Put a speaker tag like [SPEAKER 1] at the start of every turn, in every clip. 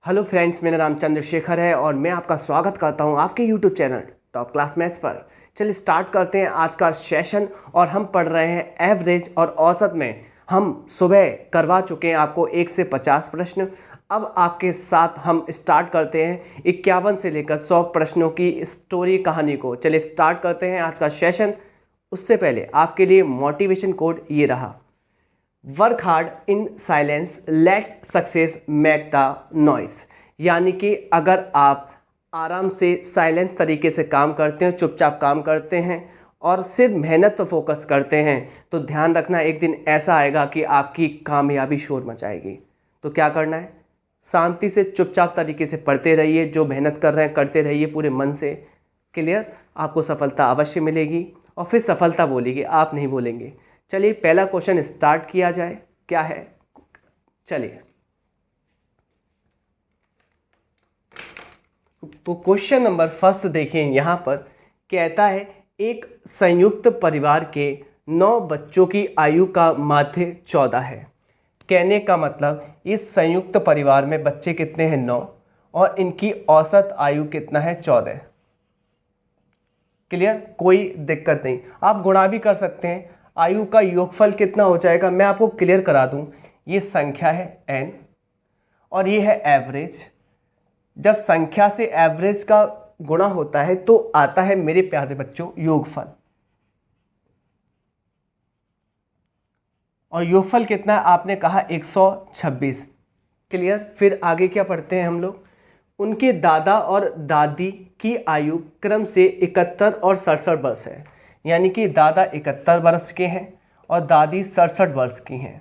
[SPEAKER 1] Hello friends, मेरा नाम चंद्रशेखर है और मैं आपका स्वागत करता हूं आपके YouTube channel top class maths पर। चलिए स्टार्ट करते हैं आज का सेशन। और हम पढ़ रहे हैं एवरेज और औसत में। हम सुबह करवा चुके हैं आपको 1 से 50 प्रश्न। अब आपके साथ हम स्टार्ट करते हैं 51 से लेकर 100 प्रश्नों की स्टोरी कहानी को। चलिए स्टार्ट करते हैं आज का सेशन। उससे पहले आपके लिए मोटिवेशन कोड ये रहा, work hard in silence let success make the noise. यानी कि अगर आप आराम से साइलेंस तरीके से काम करते हैं, चुपचाप काम करते हैं और सिर्फ मेहनत पर फोकस करते हैं, तो ध्यान रखना एक दिन ऐसा आएगा कि आपकी कामयाबी शोर मचाएगी। तो क्या करना है, शांति से चुपचाप तरीके से पढ़ते रहिए, जो मेहनत कर रहे हैं करते रहिए पूरे मन से। क्लियर? आपको सफलता अवश्य मिलेगी और फिर सफलता बोलेगी, आप नहीं बोलेंगे। चलिए पहला क्वेश्चन स्टार्ट किया जाए। क्या है, चलिए तो क्वेश्चन नंबर फर्स्ट देखिए। यहां पर कहता है एक संयुक्त परिवार के 9 बच्चों की आयु का माध्य 14 है। कहने का मतलब इस संयुक्त परिवार में बच्चे कितने हैं, 9, और इनकी औसत आयु कितना है, 14। क्लियर? कोई दिक्कत नहीं, आप गुणा भी कर सकते हैं। आयु का योगफल कितना हो जाएगा, मैं आपको क्लियर करा दूं। ये संख्या है n और ये है एवरेज। जब संख्या से एवरेज का गुणा होता है तो आता है मेरे प्यारे बच्चों योगफल। और योगफल कितना है, आपने कहा 126। क्लियर? फिर आगे क्या पढ़ते हैं हम लोग, उनके दादा और दादी की आयु क्रम से 71 और 67 वर्ष है। यानी कि दादा 71 वर्ष के हैं और दादी 67 वर्ष की हैं।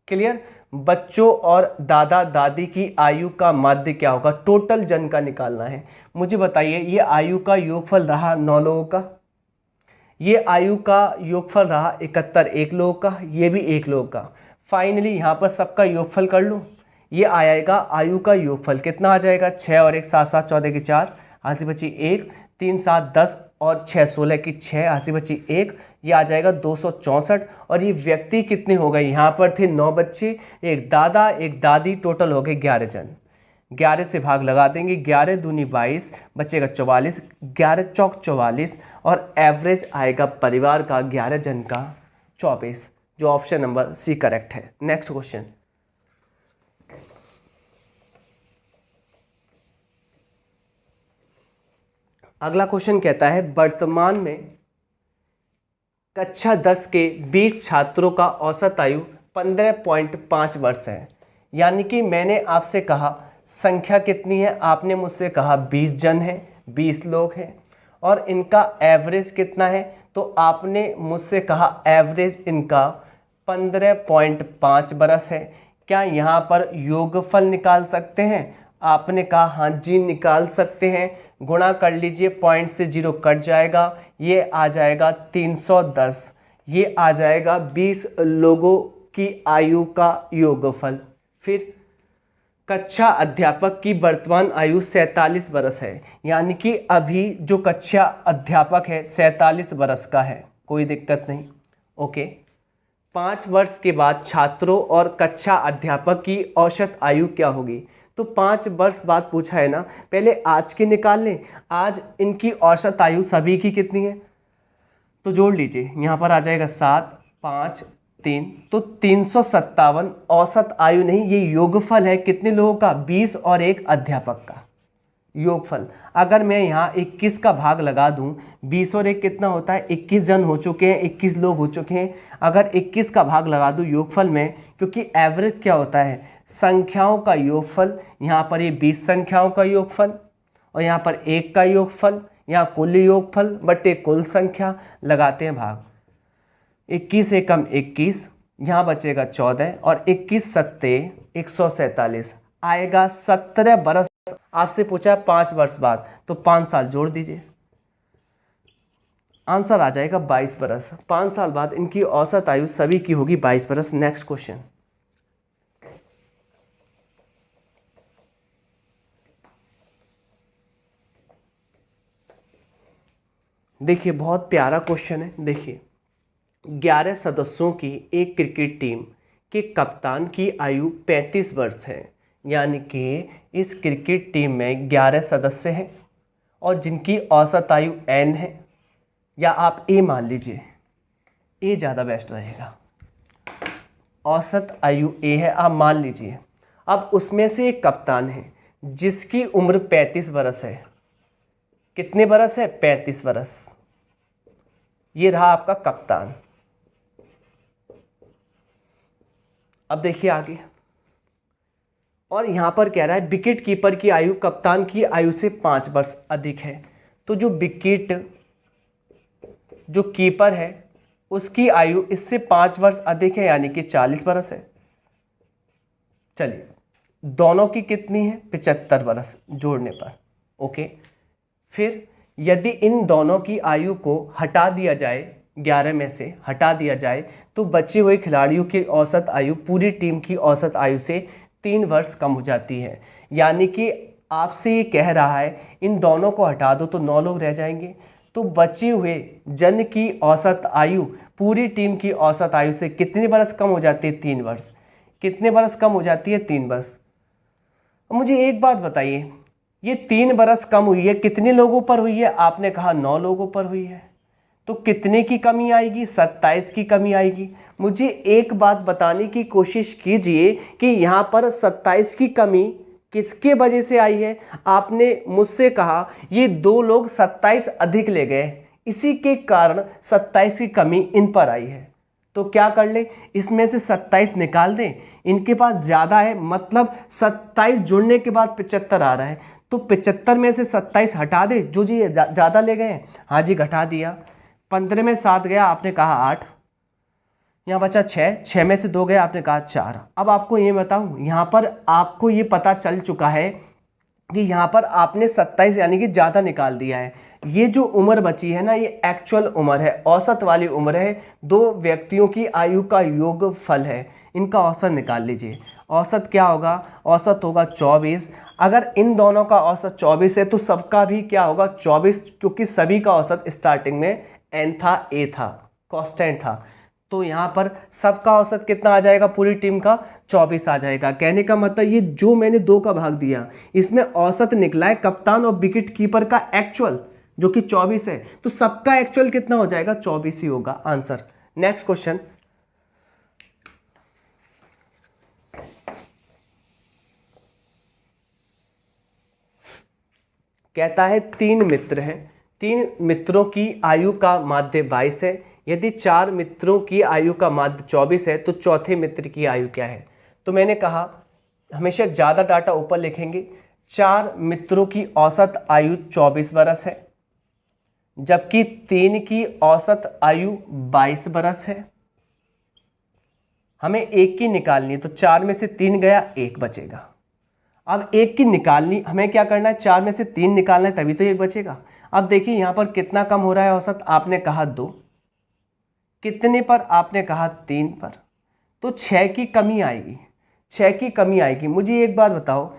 [SPEAKER 1] क्लियर? बच्चों और दादा दादी की आयु का माध्य क्या होगा, टोटल जन का निकालना है। मुझे बताइए, ये आयु का योगफल रहा 9 लोगों का, ये आयु का योगफल रहा 71 एक लोग का, ये भी एक लोग का। फाइनली यहाँ पर सबका योगफल कर लूँ, ये आएगा आयु का योगफल कितना आ जाएगा, 6 और 1 7 7 14 की 4, हाथ से बची 1, 3 7 10 और 6 16 की 6, हाथ से बची 1, ये आ जाएगा 264। और ये व्यक्ति कितने हो गए, यहाँ पर थे 9 बच्चे, एक दादा एक दादी, टोटल हो गए 11 जन। 11 से भाग लगा देंगे, 11 दूनी 22, बचेगा 44, 11 चौक 44 और एवरेज आएगा परिवार का 11 जन का 24, जो ऑप्शन नंबर सी करेक्ट है। Next question. अगला क्वेश्चन कहता है वर्तमान में कक्षा 10 के 20 छात्रों का औसत आयु 15.5 वर्ष है। यानी कि मैंने आपसे कहा संख्या कितनी है, आपने मुझसे कहा 20 जन है, 20 लोग हैं, और इनका एवरेज कितना है, तो आपने मुझसे कहा एवरेज इनका 15.5 बरस है। क्या यहाँ पर योगफल निकाल सकते हैं, आपने कहा हाँ जी निकाल सकते हैं। गुणा कर लीजिए, पॉइंट से 0 कट जाएगा, ये आ जाएगा 310, ये आ जाएगा 20 लोगों की आयु का योगफल। फिर कक्षा अध्यापक की वर्तमान आयु 47 बरस है। यानी कि अभी जो कक्षा अध्यापक है 47 बरस का है, कोई दिक्कत नहीं। ओके, 5 वर्ष के बाद छात्रों और कक्षा अध्यापक की औसत आयु क्या होगी। तो 5 वर्ष बाद पूछा है ना, पहले आज की निकाल लें। आज इनकी औसत आयु सभी की कितनी है, तो जोड़ लीजिए, यहाँ पर आ जाएगा 7 5 3, तो 357 औसत आयु नहीं, ये योगफल है कितने लोगों का, 20 और एक अध्यापक का योगफल। अगर मैं यहाँ 21 का भाग लगा दूं, 20 और 1 कितना होता है, 21 जन हो चुके हैं, 21 लोग हो चुके हैं। अगर 21 का भाग लगा दूं योगफल में, क्योंकि एवरेज क्या होता है, संख्याओं का योगफल। यहाँ पर ये 20 संख्याओं का योगफल और यहाँ पर 1 का योगफल, यहाँ कुल योगफल बटे कुल संख्या, लगाते हैं भाग। 21 एकम 21, यहाँ बचेगा 14 और 21 सत्ते 147, आएगा 17 बरस। आपसे पूछा 5 वर्ष बाद, तो 5 साल जोड़ दीजिए, आंसर आ जाएगा 22 बरस। 5 साल बाद इनकी औसत आयु सभी की होगी 22 बरस। Next question. देखिए बहुत प्यारा क्वेश्चन है। देखिए 11 सदस्यों की एक क्रिकेट टीम के कप्तान की आयु 35 वर्ष है। यानी कि इस क्रिकेट टीम में 11 सदस्य हैं और जिनकी औसत आयु n है, या आप ए मान लीजिए, ए ज़्यादा बेस्ट रहेगा। औसत आयु ए है, आप मान लीजिए। अब उसमें से एक कप्तान है जिसकी उम्र 35 बरस है। कितने बरस है? 35 बरस। ये रहा आपका कप्तान। अब देखिए आगे, और यहां पर कह रहा है विकेट कीपर की आयु कप्तान की आयु से 5 वर्ष अधिक है। तो जो कीपर है उसकी आयु इससे 5 वर्ष अधिक है, यानी कि 40 वर्ष है। चलिए, दोनों की कितनी है? 75 वर्ष जोड़ने पर। ओके, फिर यदि इन दोनों की आयु को हटा दिया जाए, 11 में से हटा दिया जाए, तो बचे हुए खिलाड़ियों की औसत आयु पूरी टीम की औसत आयु से 3 वर्ष कम हो जाती है। यानी कि आपसे ये कह रहा है इन दोनों को हटा दो तो 9 लोग रह जाएंगे, तो बचे हुए जन की औसत आयु पूरी टीम की औसत आयु से कितने वर्ष कम हो जाती है? 3 वर्ष। कितने वर्ष कम हो जाती है? 3 वर्ष। मुझे एक बात बताइए, ये 3 बरस कम हुई है, कितने लोगों पर हुई है? आपने कहा 9 लोगों पर हुई है। तो कितने की कमी आएगी? 27 की कमी आएगी। मुझे एक बात बताने की कोशिश कीजिए कि यहाँ पर 27 की कमी किसके वजह से आई है? आपने मुझसे कहा ये 2 लोग 27 अधिक ले गए, इसी के कारण 27 की कमी इन पर आई है। तो क्या कर ले, इसमें से 27 निकाल दें। इनके पास ज़्यादा है, मतलब 27 जुड़ने के बाद 75 आ रहा है, तो 75 में से 27 हटा दे जो जी ज़्यादा ले गए हैं। हाँ जी, घटा दिया। 15 में 7 गया, आपने कहा 8, यहाँ बचा 6, 6 में से 2 गया, आपने कहा 4। अब आपको ये बताऊँ, यहाँ पर आपको ये पता चल चुका है कि यहाँ पर आपने 27 यानी कि ज़्यादा निकाल दिया है। ये जो उम्र बची है ना, ये एक्चुअल उम्र है, औसत वाली उम्र है। 2 व्यक्तियों की आयु का योगफल है, इनका औसत निकाल लीजिए। औसत क्या होगा? औसत होगा 24। अगर इन दोनों का औसत 24 है तो सबका भी क्या होगा? 24, क्योंकि सभी का औसत स्टार्टिंग में n था, a था, कांस्टेंट था। तो यहाँ पर सबका औसत कितना आ जाएगा? पूरी टीम का 24 आ जाएगा। कहने का मतलब ये जो मैंने 2 का भाग दिया, इसमें औसत निकला है कप्तान और विकेट कीपर का एक्चुअल, जो कि 24 है। तो सबका एक्चुअल कितना हो जाएगा? 24 ही होगा आंसर। नेक्स्ट क्वेश्चन, कहता है 3 मित्र हैं, 3 मित्रों की आयु का माध्य 22 है। यदि 4 मित्रों की आयु का माध्य 24 है तो चौथे मित्र की आयु क्या है? तो मैंने कहा हमेशा ज़्यादा डाटा ऊपर लिखेंगे। 4 मित्रों की औसत आयु 24 बरस है, जबकि 3 की औसत आयु 22 बरस है। हमें एक की निकालनी है, तो 4 में से 3 गया, 1 बचेगा। अब एक की निकालनी, हमें क्या करना है? 4 में से 3 निकालना है, तभी तो 1 बचेगा। अब देखिए यहाँ पर कितना कम हो रहा है औसत? आपने कहा 2, कितने पर? आपने कहा 3 पर, तो 6 की कमी आएगी, 6 की कमी आएगी। मुझे एक बात बताओ,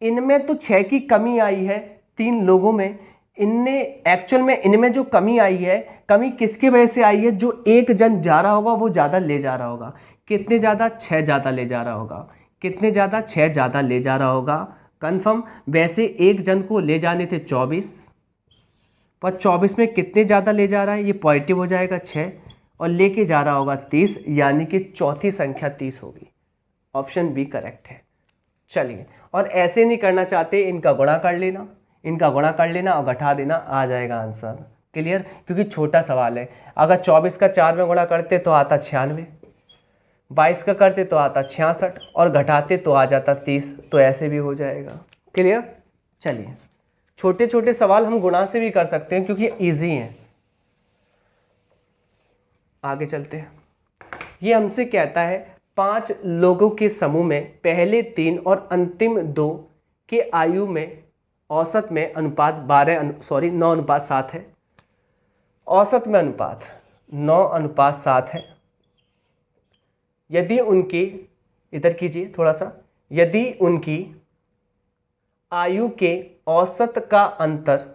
[SPEAKER 1] इनमें तो 6 की कमी आई है 3 लोगों में, इनने एक्चुअल में इनमें जो कमी आई है, कमी किसके वजह से आई है? जो एक जन जा रहा होगा वो ज़्यादा ले जा रहा होगा। कितने ज़्यादा? 6 ज़्यादा ले जा रहा होगा। कितने ज़्यादा? 6 ज़्यादा ले जा रहा होगा, कन्फर्म। वैसे एक जन को ले जाने थे 24, पर 24 में कितने ज़्यादा ले जा रहा है? ये पॉजिटिव हो जाएगा 6, और लेके जा रहा होगा 30, यानी कि चौथी संख्या 30 होगी। ऑप्शन बी करेक्ट है। चलिए, और ऐसे नहीं करना चाहते, इनका गुणा कर लेना, इनका गुणा कर लेना और घटा देना, आ जाएगा आंसर। क्लियर? क्योंकि छोटा सवाल है। अगर 24 का 4 में गुणा करते तो आता 96, 22 का करते तो आता 66, और घटाते तो आ जाता 30, तो ऐसे भी हो जाएगा। क्लियर? चलिए, छोटे छोटे सवाल हम गुणा से भी कर सकते हैं क्योंकि ईजी हैं। आगे चलते हैं। ये हमसे कहता है 5 लोगों के समूह में पहले 3 और अंतिम 2 के आयु में औसत में अनुपात 9:7 है। औसत में अनुपात 9:7 है। यदि उनकी, इधर कीजिए थोड़ा सा, यदि उनकी आयु के औसत का अंतर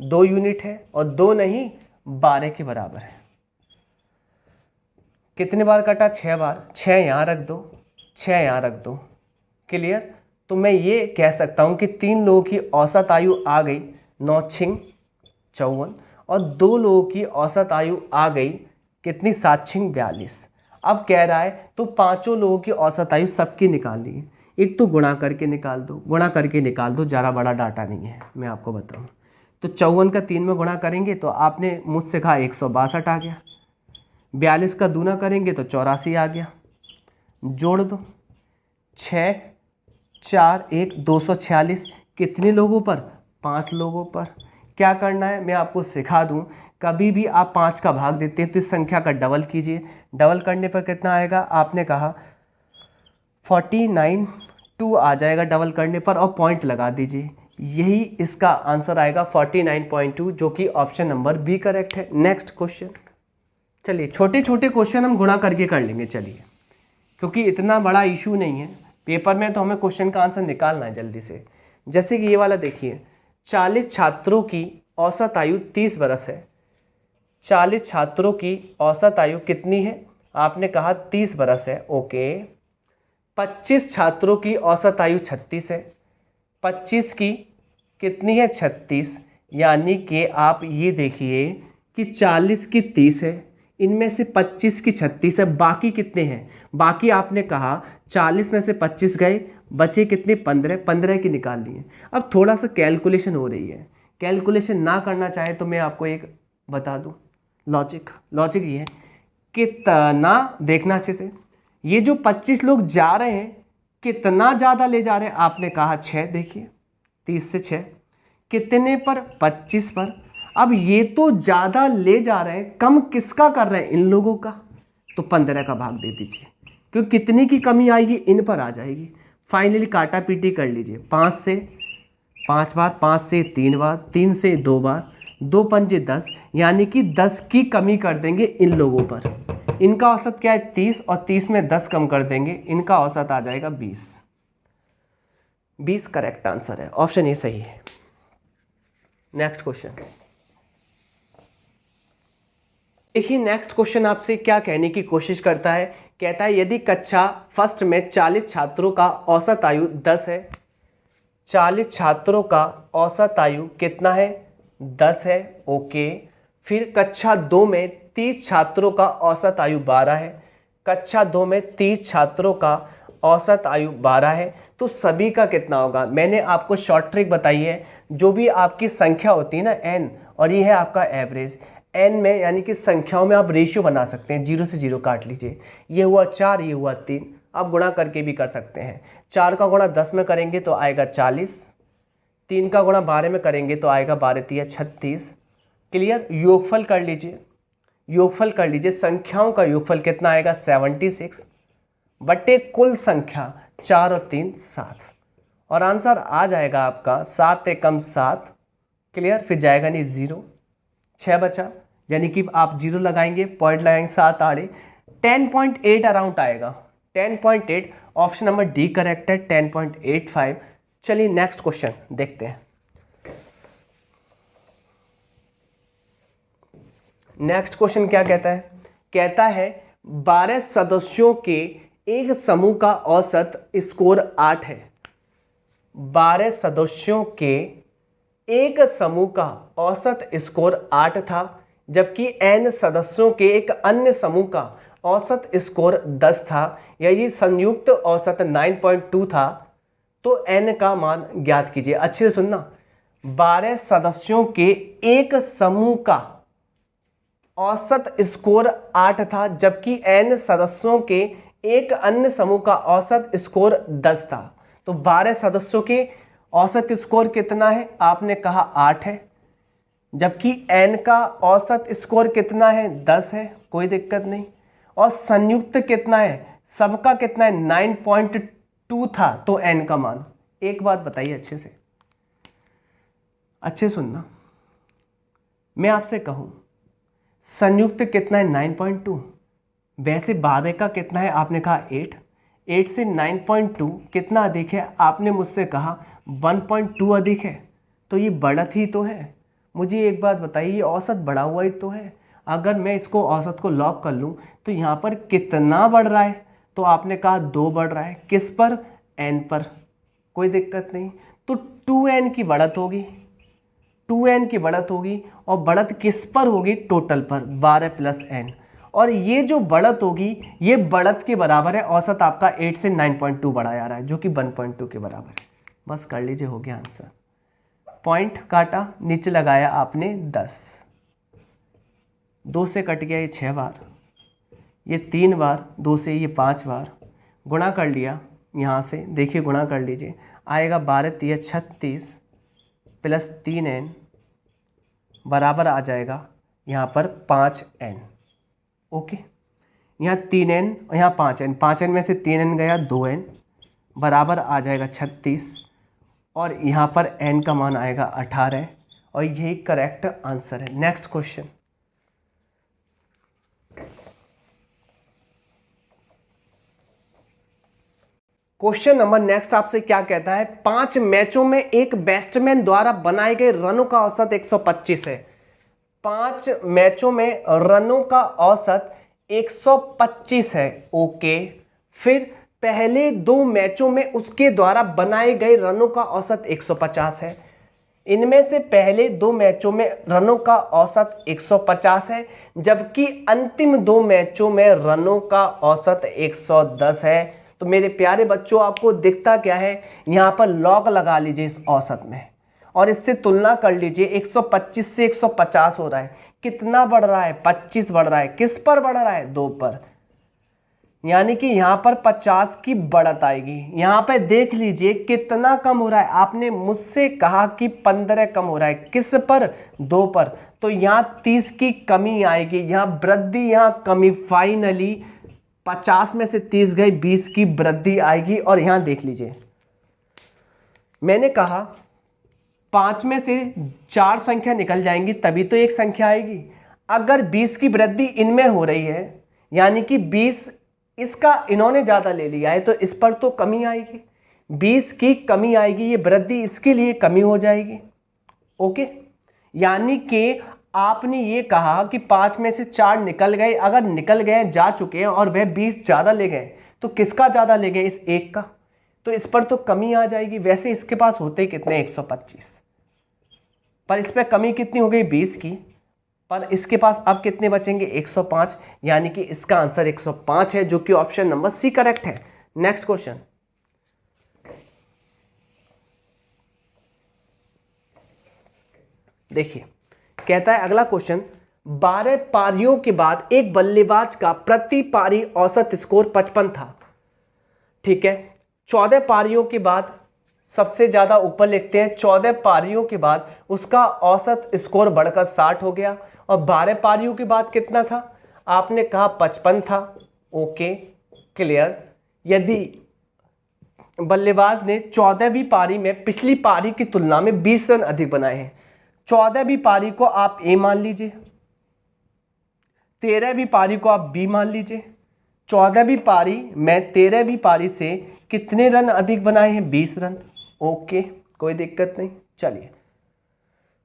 [SPEAKER 1] 2 यूनिट है, और 2 नहीं 12 के बराबर है। कितने बार कटा? 6 बार। 6 यहाँ रख दो, 6 यहाँ रख दो। क्लियर? तो मैं ये कह सकता हूँ कि 3 लोगों की औसत आयु आ गई 9 छिंग 54 और 2 लोगों की औसत आयु आ गई कितनी 7 छिंग 42। अब कह रहा है तो 5 लोगों की औसत आयु सबकी निकालनी है। एक तो गुणा करके निकाल दो, गुणा करके निकाल दो, ज़्यादा बड़ा डाटा नहीं है मैं आपको बताऊँ। तो 54 का 3 में गुणा करेंगे तो आपने मुझसे कहा 162 आ गया, 42 का दूना करेंगे तो 84 आ गया, जोड़ दो 6 4 1 246, कितने लोगों पर? 5 लोगों पर। क्या करना है मैं आपको सिखा दूं, कभी भी आप 5 का भाग देते हैं तो इस संख्या का डबल कीजिए, डबल करने पर कितना आएगा? आपने कहा 49 2 आ जाएगा डबल करने पर और पॉइंट लगा दीजिए, यही इसका आंसर आएगा 49.2 जो कि ऑप्शन नंबर बी करेक्ट है। नेक्स्ट क्वेश्चन, चलिए छोटे छोटे क्वेश्चन हम गुणा करके कर लेंगे, चलिए क्योंकि इतना बड़ा इशू नहीं है पेपर में, तो हमें क्वेश्चन का आंसर निकालना है जल्दी से। जैसे कि ये वाला देखिए, 40 छात्रों की औसत आयु 30 बरस है। 40 छात्रों की औसत आयु कितनी है? आपने कहा 30 बरस है, ओके। 25 छात्रों की औसत आयु 36 है। 25 की कितनी है? 36। यानी कि आप ये देखिए कि 40 की 30 है, इनमें से 25 की 36 है, बाकी कितने हैं? बाकी आपने कहा 40 में से 25 गए, बचे कितने? 15, 15 की निकाल लिए। अब थोड़ा सा कैलकुलेशन हो रही है, कैलकुलेशन ना करना चाहे तो मैं आपको एक बता दूं लॉजिक, लॉजिक ये है कितना, देखना अच्छे से, ये जो 25 लोग जा रहे हैं कितना ज़्यादा ले जा रहे हैं? आपने कहा 6, देखिए 30 से 6 कितने पर? 25 पर। अब ये तो ज़्यादा ले जा रहे हैं, कम किसका कर रहे हैं? इन लोगों का। तो 15 का भाग दे दीजिए, क्योंकि कितने की कमी आएगी? इन पर आ जाएगी। फाइनली काटा पीटी कर लीजिए, 5 से 5 बार, 5 से 3 बार, 3 से 2 बार, 2 पंजे 10, यानी कि 10 की कमी कर देंगे इन लोगों पर। इनका औसत क्या है? 30, और 30 में 10 कम कर देंगे, इनका औसत आ जाएगा 20। 20 करेक्ट आंसर है, ऑप्शन ए सही है। नेक्स्ट क्वेश्चन देखिए, नेक्स्ट क्वेश्चन आपसे क्या कहने की कोशिश करता है, कहता है यदि कक्षा फर्स्ट में 40 छात्रों का औसत आयु 10 है, 40 छात्रों का औसत आयु कितना है? 10 है, ओके। फिर कक्षा 2 में 30 छात्रों का औसत आयु 12 है, कक्षा 2 में 30 छात्रों का औसत आयु 12 है, तो सभी का कितना होगा? मैंने आपको शॉर्ट ट्रिक बताई है, जो भी आपकी संख्या होती है ना n, और ये है आपका एवरेज, n में यानी कि संख्याओं में आप रेशियो बना सकते हैं, 0 से 0 काट लीजिए, ये हुआ 4, ये हुआ 3, आप गुणा करके भी कर सकते हैं। 4 का गुणा 10 में करेंगे तो आएगा 40, 3 का गुणा 12 में करेंगे तो आएगा 12 तिया 36। क्लियर? योगफल कर लीजिए, योगफल कर लीजिए, संख्याओं का योगफल कितना आएगा? 76 बटे कुल संख्या 4 और 3 7, और आंसर आ जाएगा आपका 7 एकम 7। क्लियर? फिर जाएगा नहीं 0, 6 बचा, यानी कि आप 0 लगाएंगे, पॉइंट लगाएंगे, 7 8 10.8 अराउंड आएगा, 10.8। ऑप्शन नंबर डी करेक्ट है, 10.85। चलिए नेक्स्ट क्वेश्चन देखते हैं। नेक्स्ट क्वेश्चन क्या कहता है? कहता है 12 सदस्यों के एक समूह का औसत स्कोर 8 है। 12 सदस्यों के एक समूह का औसत स्कोर 8 था, जबकि n सदस्यों के एक अन्य समूह का औसत स्कोर 10 था, यदि संयुक्त औसत 9.2 था तो n का मान ज्ञात कीजिए। अच्छे से सुनना, 12 सदस्यों के एक समूह का औसत स्कोर 8 था, जबकि n सदस्यों के एक अन्य समूह का औसत स्कोर 10 था। तो 12 सदस्यों के औसत स्कोर कितना है? आपने कहा 8 है, जबकि n का औसत स्कोर कितना है? 10 है, कोई दिक्कत नहीं। और संयुक्त कितना है? सबका कितना है? 9.2 था, तो n का मान। एक बात बताइए अच्छे से, अच्छे सुनना, मैं आपसे कहूं संयुक्त कितना है? 9.2। वैसे 12 का कितना है? आपने कहा 8, 8 से 9.2 कितना अधिक है? आपने मुझसे कहा 1.2 अधिक है, तो ये बढ़त ही तो है। मुझे एक बात बताइए, ये औसत बढ़ा हुआ ही तो है। अगर मैं इसको औसत को लॉक कर लूँ तो यहाँ पर कितना बढ़ रहा है? तो आपने कहा 2 बढ़ रहा है, किस पर? n पर। कोई दिक्कत नहीं। तो 2n की बढ़त होगी, 2n की बढ़त होगी, और बढ़त किस पर होगी? टोटल पर, 12 प्लस n। और ये जो बढ़त होगी ये बढ़त के बराबर है, औसत आपका 8 से 9.2 बढ़ा जा रहा है जो कि 1.2 के बराबर है। बस कर लीजिए, हो गया आंसर। पॉइंट काटा, नीचे लगाया आपने 10, 2 से कट गया ये 6 बार, ये 3 बार, 2 से ये 5 बार, गुणा कर लिया यहाँ से, देखिए गुणा कर लीजिए, आएगा 12 3 36 प्लस 3n बराबर आ जाएगा यहाँ पर 5n। ओके, यहाँ 3n और यहाँ 5n, 5n में से 3n गया 2n बराबर आ जाएगा 36, और यहाँ पर n का मान आएगा 18, और यही करेक्ट आंसर है। Next question. Question number next आपसे क्या कहता है? 5 मैचों में एक बैट्समैन द्वारा बनाए गए रनों का औसत 125 है। 5 मैचों में रनों का औसत 125 है। ओके, फिर पहले 2 मैचों में उसके द्वारा बनाए गए रनों का औसत 150 है। इनमें से पहले 2 मैचों में रनों का औसत 150 है, जबकि अंतिम 2 मैचों में रनों का औसत 110 है। तो मेरे प्यारे बच्चों, आपको दिखता क्या है? यहाँ पर लॉग लगा लीजिए इस औसत में, और इससे तुलना कर लीजिए। 125 से 150 हो रहा है, कितना बढ़ रहा है? 25 बढ़ रहा है। किस पर बढ़ रहा है? 2 पर, यानी कि यहाँ पर 50 की बढ़त आएगी। यहाँ पे देख लीजिए कितना कम हो रहा है। आपने मुझसे कहा कि 15 कम हो रहा है, किस पर? 2 पर, तो यहाँ 30 की कमी आएगी, यहाँ वृद्धि, यहाँ कमी। फाइनली 50 में से 30 गई, 20 की वृद्धि आएगी। और यहाँ देख लीजिए, मैंने कहा 5 में से 4 संख्या निकल जाएंगी तभी तो एक संख्या आएगी। अगर 20 की वृद्धि इनमें हो रही है, यानी कि 20 इसका इन्होंने ज़्यादा ले लिया है, तो इस पर तो कमी आएगी, 20 की कमी आएगी, ये वृद्धि इसके लिए कमी हो जाएगी। ओके, यानी कि आपने ये कहा कि 5 में से 4 निकल गए, अगर निकल गए, जा चुके हैं, और वह 20 ज़्यादा ले गए, तो किसका ज़्यादा ले गए? इस एक का, तो इस पर तो कमी आ जाएगी। वैसे इसके पास होते कितने? 125, पर इस पर कमी कितनी हो गई? 20 की, पर इसके पास अब कितने बचेंगे? 105, यानी कि इसका आंसर 105 है, जो कि ऑप्शन नंबर सी करेक्ट है। Next question. देखिए, कहता है अगला क्वेश्चन, 12 पारियों के बाद एक बल्लेबाज का प्रति पारी औसत स्कोर 55 था। ठीक है, 14 पारियों के बाद, सबसे ज्यादा ऊपर लिखते हैं, 14 पारियों के बाद उसका औसत स्कोर बढ़कर 60 हो गया। और 12 पारियों के बाद कितना था? आपने कहा 55 था। Okay, clear. यदि बल्लेबाज ने 14वीं पारी में पिछली पारी की तुलना में 20 रन अधिक बनाए हैं, 14वीं पारी को आप ए मान लीजिए, 13वीं पारी को आप बी मान लीजिए। 14वीं पारी में 13वीं पारी से कितने रन अधिक बनाए हैं? 20 रन। ओके, कोई दिक्कत नहीं। चलिए,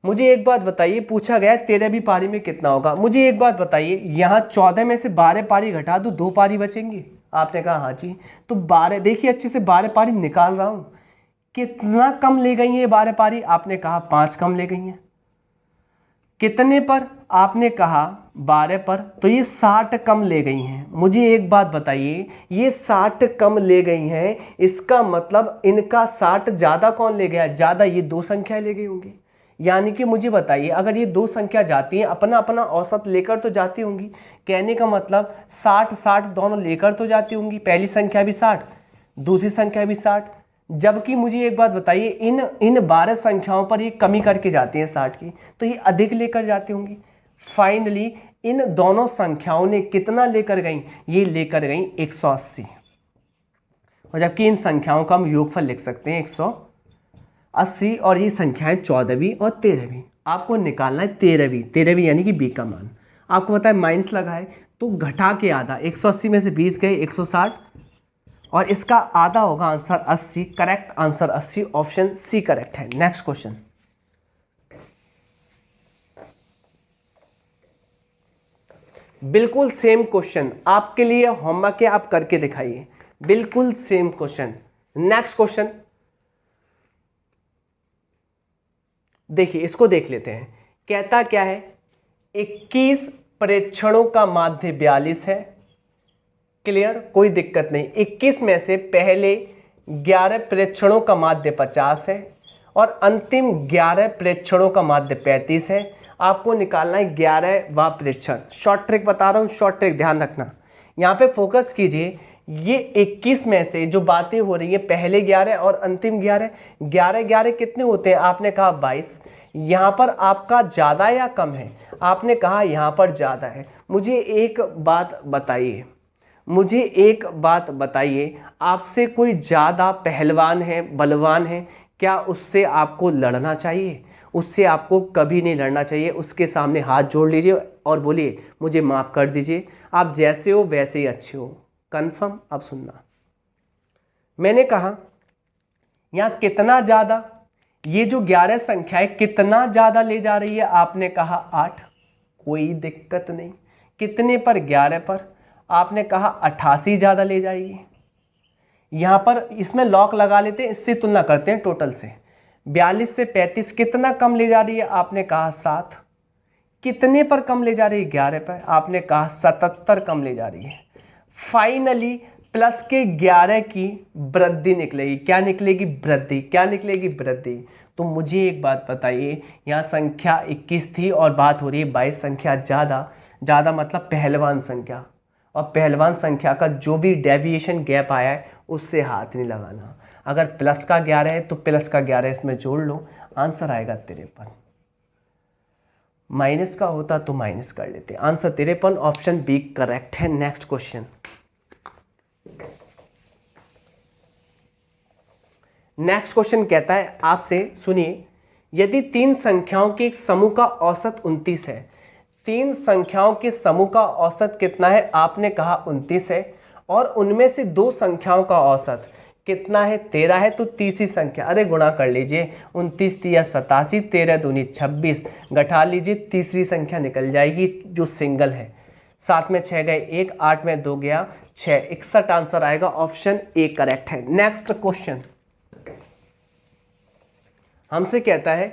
[SPEAKER 1] मुझे एक बात बताइए, पूछा गया 13वीं पारी में कितना होगा। मुझे एक बात बताइए, यहाँ 14 में से 12 पारी घटा दूँ, 2 पारी बचेंगी? आपने कहा हाँ जी। तो 12, देखिए अच्छे से 12 पारी निकाल रहा हूँ, कितना कम ले गई है ये 12 पारी? आपने कहा 5 कम ले गई हैं। कितने पर? आपने कहा 12 पर, तो ये 60 कम ले गई हैं। मुझे एक बात बताइए, ये 60 कम ले गई हैं, इसका मतलब इनका 60 ज़्यादा कौन ले गया? ज़्यादा ये 2 संख्या ले गई होंगी। यानी कि मुझे बताइए, अगर ये 2 संख्या जाती हैं, अपना अपना औसत लेकर तो जाती होंगी। कहने का मतलब 60-60 दोनों लेकर तो जाती होंगी। पहली संख्या भी 60, दूसरी संख्या भी 60। जबकि मुझे एक बात बताइए, इन 12 संख्याओं पर ये कमी करके जाती हैं 60 की, तो ये अधिक लेकर जाती होंगी। फाइनली इन दोनों संख्याओं ने कितना लेकर गई? ये लेकर गई 180। और जबकि इन संख्याओं का हम योगफल लिख सकते हैं 180, और ये संख्याएं 14वीं और 13वीं। आपको निकालना है 13वीं यानी कि बी का मान। आपको पता है माइनस लगा है, तो घटा के आधा, 180 में से 20 गए 160, और इसका आधा होगा answer 80। Correct answer 80, option C correct है। Next question. बिल्कुल सेम क्वेश्चन आपके लिए होमवर्क है, आप करके दिखाइए। बिल्कुल सेम क्वेश्चन। नेक्स्ट क्वेश्चन, देखिए इसको देख लेते हैं, कहता क्या है, 21 प्रेक्षणों का माध्य 42 है। क्लियर, कोई दिक्कत नहीं। 21 में से पहले 11 प्रेक्षणों का माध्य 50 है और अंतिम 11 प्रेक्षणों का माध्य 35 है। आपको निकालना है 11वां प्रेक्षण। शॉर्ट ट्रिक बता रहा हूँ, शॉर्ट ट्रिक ध्यान रखना, यहाँ पे फोकस कीजिए। ये 21 में से जो बातें हो रही है, पहले 11 और अंतिम 11, 11 कितने होते हैं? आपने कहा 22। यहाँ पर आपका ज़्यादा या कम है? आपने कहा यहाँ पर ज़्यादा है। मुझे एक बात बताइए, आपसे कोई ज़्यादा पहलवान है, बलवान है, क्या उससे आपको लड़ना चाहिए? उससे आपको कभी नहीं लड़ना चाहिए। उसके सामने हाथ जोड़ लीजिए और बोलिए मुझे माफ़ कर दीजिए, आप जैसे हो वैसे ही अच्छे हो। कन्फर्म? अब सुनना, मैंने कहा यहाँ कितना ज़्यादा, ये जो 11 संख्या है कितना ज़्यादा ले जा रही है? आपने कहा 8, कोई दिक्कत नहीं। कितने पर? 11 पर। आपने कहा 88 ज़्यादा ले जाइए। यहाँ पर इसमें लॉक लगा लेते हैं, इससे तुलना करते हैं टोटल से। 42 से 35 कितना कम ले जा रही है? आपने कहा 7। कितने पर कम ले जा रही है? 11 पर। आपने कहा 77 कम ले जा रही है। फाइनली प्लस के 11 की वृद्धि निकलेगी। क्या निकलेगी? वृद्धि। क्या निकलेगी? वृद्धि। तो मुझे एक बात बताइए, यहाँ संख्या 21 थी और बात हो रही है 22 संख्या ज़्यादा मतलब पहलवान संख्या, और पहलवान संख्या का जो भी डेविएशन गैप आया है उससे हाथ नहीं लगाना। अगर प्लस का 11 है तो प्लस का 11 इसमें जोड़ लो, आंसर आएगा 53। माइनस का होता तो माइनस कर लेते। आंसर 53, ऑप्शन बी करेक्ट है। Next question. नेक्स्ट क्वेश्चन कहता है आपसे, सुनिए, यदि 3 संख्याओं के एक समूह का औसत 29 है, 3 संख्याओं के समूह का औसत कितना है? आपने कहा 29 है, और उनमें से 2 संख्याओं का औसत कितना है? 13 है। तो तीसरी संख्या, अरे गुणा कर लीजिए, 29 तिया 87, 13 दूनी 26, घटा लीजिए, तीसरी संख्या निकल जाएगी जो सिंगल है। 7 में 6 गए 1, 8 में 2 गया 6, 61 आंसर आएगा। ऑप्शन ए करेक्ट है। नेक्स्ट क्वेश्चन हमसे कहता है,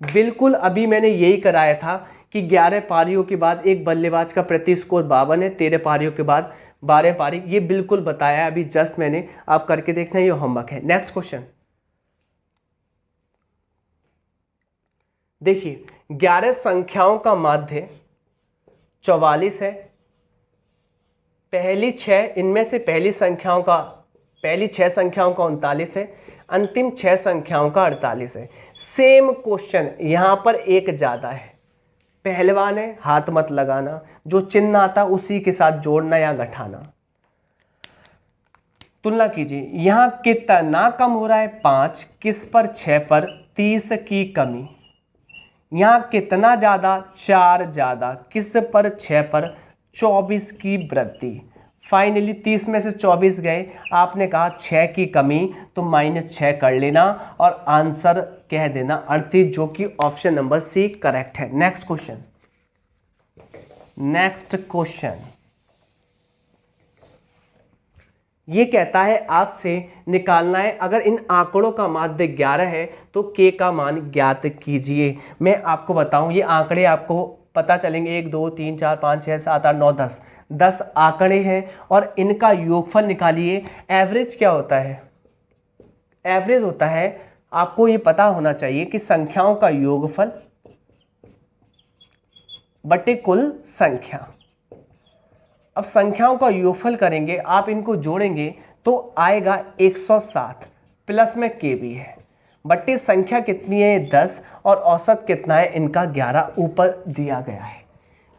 [SPEAKER 1] बिल्कुल अभी मैंने यही कराया था कि 11 पारियों के बाद एक बल्लेबाज का प्रति स्कोर 52 है, 13 पारियों के बाद 12 पारी, ये बिल्कुल बताया है अभी जस्ट मैंने, आप करके देखना, ये होमवर्क है। नेक्स्ट क्वेश्चन देखिए, 11 संख्याओं का माध्य 44 है। पहली 6 इनमें से पहली 6 संख्याओं का 39 है, अंतिम 6 संख्याओं का 48 है। सेम क्वेश्चन, यहां पर एक ज्यादा है, पहलवान है, हाथ मत लगाना, जो चिन्ह आता उसी के साथ जोड़ना या घटाना। तुलना कीजिए, यहां कितना कम हो रहा है? 5, किस पर? 6 पर, 30 की कमी। यहां कितना ज्यादा? 4 ज्यादा, किस पर? 6 पर, 24 की वृद्धि। फाइनली 30 में से 24 गए, आपने कहा 6 की कमी, तो -6 कर लेना और आंसर कह देना 38, जो कि ऑप्शन नंबर सी करेक्ट है। नेक्स्ट क्वेश्चन ये कहता है आपसे निकालना है, अगर इन आंकड़ों का माध्य 11 है तो के का मान ज्ञात कीजिए। मैं आपको बताऊं, ये आंकड़े आपको पता चलेंगे, 1 2 3 4 5 6 7 8 9 10 आंकड़े हैं और इनका योगफल निकालिए। एवरेज क्या होता है? एवरेज होता है, आपको ये पता होना चाहिए कि संख्याओं का योगफल बटे कुल संख्या। अब संख्याओं का योगफल करेंगे, आप इनको जोड़ेंगे तो आएगा 107, प्लस में के भी है, बटे संख्या कितनी है? 10, और औसत कितना है इनका? 11 ऊपर दिया गया है।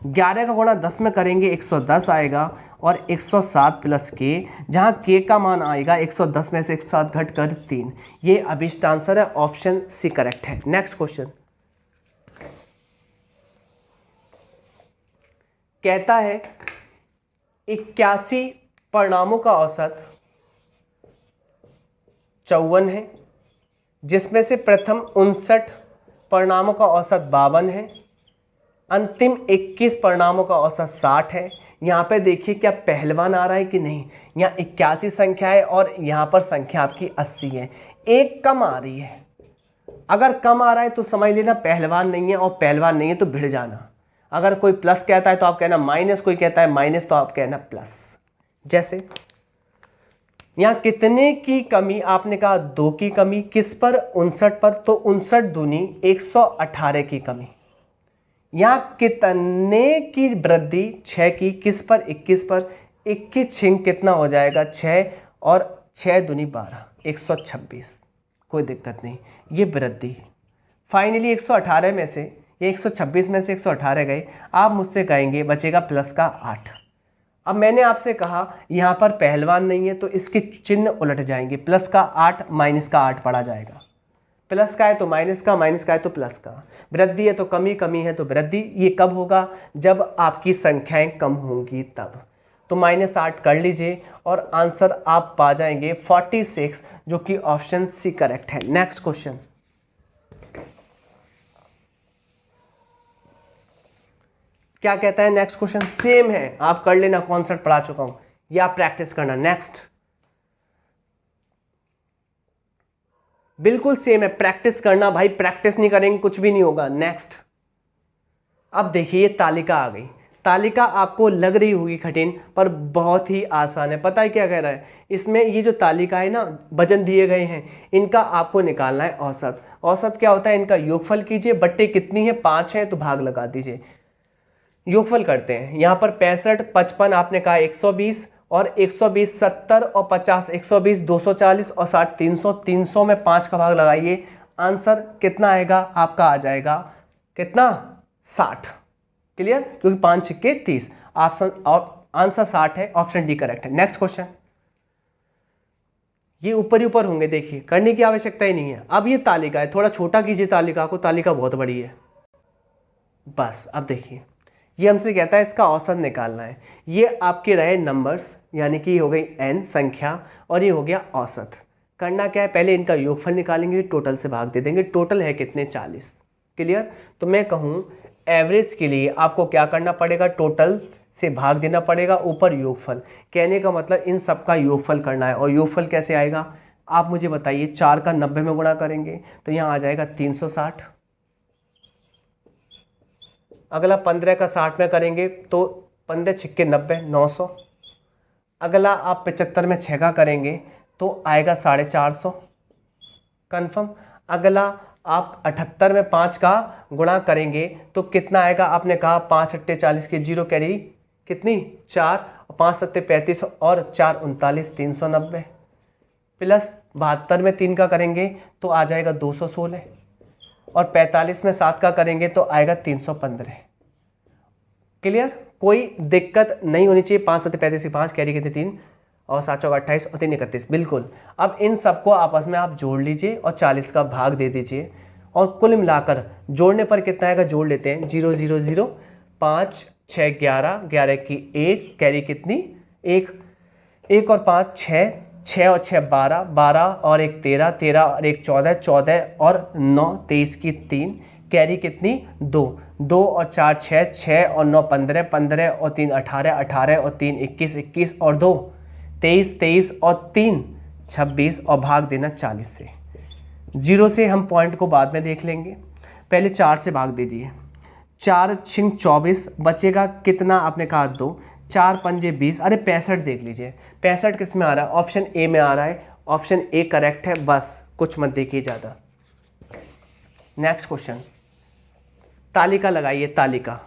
[SPEAKER 1] 11 का गुणा 10 में करेंगे 110 आएगा, और 107 प्लस के, जहाँ के का मान आएगा 110 में से 107 घट कर 3। ये अभिष्ट आंसर है, ऑप्शन सी करेक्ट है। नेक्स्ट क्वेश्चन कहता है 81 परिणामों का औसत 54 है, जिसमें से प्रथम 59 परिणामों का औसत 52 है, अंतिम 21 परिणामों का औसत 60 है। यहाँ पे देखिए क्या पहलवान आ रहा है कि नहीं? यहाँ 81 संख्या है और यहाँ पर संख्या आपकी 80 है, एक कम आ रही है, अगर कम आ रहा है तो समझ लेना पहलवान नहीं है, और पहलवान नहीं है तो भिड़ जाना। अगर कोई प्लस कहता है तो आप कहना माइनस, कोई कहता है माइनस तो आप कहना प्लस। जैसे यहां कितने की कमी, आपने कहा 2 की कमी, किस पर 59 पर, तो 59 दूनी 118 की कमी। यहां कितने की वृद्धि, 6 की, किस पर 21 पर, 21 छिंग कितना हो जाएगा 6, और 6 दूनी 12, 126। कोई दिक्कत नहीं, ये वृद्धि। फाइनली 118 में से, ये 126 में से 118 गए, आप मुझसे कहेंगे बचेगा प्लस का 8। अब मैंने आपसे कहा यहाँ पर पहलवान नहीं है तो इसके चिन्ह उलट जाएंगे, प्लस का 8 माइनस का 8 पढ़ा जाएगा। प्लस का है तो माइनस का, माइनस का है तो प्लस का, वृद्धि है तो कमी, कमी है तो वृद्धि। ये कब होगा, जब आपकी संख्याएं कम होंगी तब। तो -8 कर लीजिए और आंसर आप पा जाएंगे 46, जो कि ऑप्शन सी करेक्ट है। नेक्स्ट क्वेश्चन, क्या कहता है नेक्स्ट क्वेश्चन, सेम है, आप कर लेना, कॉन्सेप्ट पढ़ा चुका हूं, या प्रैक्टिस करना। नेक्स्ट बिल्कुल सेम है, प्रैक्टिस करना भाई, प्रैक्टिस नहीं करेंगे कुछ भी नहीं होगा। नेक्स्ट, अब देखिए ये तालिका आ गई। तालिका आपको लग रही होगी कठिन, पर बहुत ही आसान है। पता है क्या कह रहा है इसमें, ये जो तालिका है ना, वजन दिए गए हैं, इनका आपको निकालना है औसत। औसत क्या होता है, इनका योगफल कीजिए, बट्टे कितनी है 5 है तो भाग लगा दीजिए, योगफल करते हैं। यहाँ पर 65, 55 आपने कहा 120, और 120 70 और 50, 120 240 और 60 300, 300 में 5 का भाग लगाइए, आंसर कितना आएगा आपका, आ जाएगा कितना 60। क्लियर, क्योंकि 5 छिक्के 30, ऑप्शन आंसर 60 है, ऑप्शन डी करेक्ट है। नेक्स्ट क्वेश्चन, ये ऊपर ही ऊपर होंगे, देखिए करने की आवश्यकता ही नहीं है। अब ये तालिका है, थोड़ा छोटा कीजिए तालिका को, तालिका बहुत बड़ी है। बस अब देखिए, ये हमसे कहता है इसका औसत निकालना है। ये आपके रहे नंबर्स, यानी कि हो गई n संख्या, और ये हो गया औसत। करना क्या है, पहले इनका योगफल निकालेंगे, टोटल से भाग दे देंगे। टोटल है कितने 40। क्लियर, तो मैं कहूँ एवरेज के लिए आपको क्या करना पड़ेगा, टोटल से भाग देना पड़ेगा, ऊपर योगफल। कहने का मतलब इन सब का योगफल करना है। और योगफल कैसे आएगा आप मुझे बताइए, 4 का 90 में गुणा करेंगे तो यहाँ आ जाएगा 360। अगला 15 का 60 में करेंगे तो 15 छिक्के 90, 900। अगला आप 75 में 6 का करेंगे तो आएगा 450 कन्फर्म। अगला आप 78 में 5 का गुणा करेंगे तो कितना आएगा, आपने कहा 5 अट्टे 40 के, जीरो कैरी कितनी 4, 5 सत्ते 35 और 4 39, 390, प्लस 72 में 3 का करेंगे तो आ जाएगा 216, और 45 में 7 का करेंगे तो आएगा 315। क्लियर, कोई दिक्कत नहीं होनी चाहिए। 5 सत्ते 35 की 5 कैरी कितने 3, और 7 चौक 28 और 3 31, बिल्कुल। अब इन सबको आपस में आप जोड़ लीजिए और 40 का भाग दे दीजिए, और कुल मिलाकर जोड़ने पर कितना आएगा, जोड़ लेते हैं। 0 0 0, 5 6 11, 11 की 1, कैरी कितनी 1, 1 और 5 6, 6 और 6 12, 12 और 1 13, 13 और 1 14, 14 और 9 23 की 3, कैरी कितनी 2, 2 और 4 6, 6 और 9 15, 15 और 3 18, 18 और 3 21, 21 और 2 23, 23 और 3 26, और भाग देना 40 से। 0 से हम पॉइंट को बाद में देख लेंगे, पहले 4 से भाग दीजिए। 4 छिंग 24, बचेगा कितना, आपने कहा 2, 4 पंजे 20, अरे 65 देख लीजिए। 65 किस में आ रहा है, ऑप्शन ए में आ रहा है, ऑप्शन ए करेक्ट है, बस कुछ मत देखिए ज़्यादा। नेक्स्ट क्वेश्चन, तालिका लगाइए, तालिका।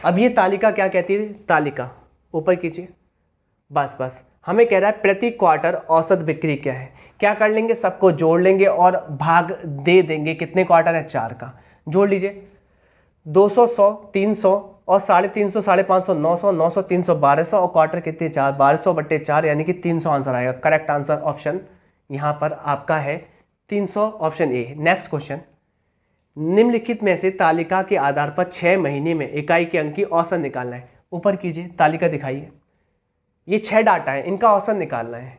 [SPEAKER 1] अब ये तालिका क्या कहती है, तालिका ऊपर कीजिए, बस बस। हमें कह रहा है प्रति क्वार्टर औसत बिक्री क्या है। क्या कर लेंगे, सबको जोड़ लेंगे और भाग दे देंगे। कितने क्वार्टर है, 4 का, जोड़ लीजिए। 200 100 300 और 350 550 900 900 300 1200, और क्वार्टर कितने 4, 1200 बट्टे 4 यानी कि 300 आंसर आएगा। करेक्ट आंसर ऑप्शन यहाँ पर आपका है 300, ऑप्शन ए। नेक्स्ट क्वेश्चन, निम्नलिखित में से तालिका के आधार पर 6 महीने में इकाई के अंक की औसत निकालना है। ऊपर कीजिए, तालिका दिखाइए। ये 6 डाटा है, इनका औसत निकालना है।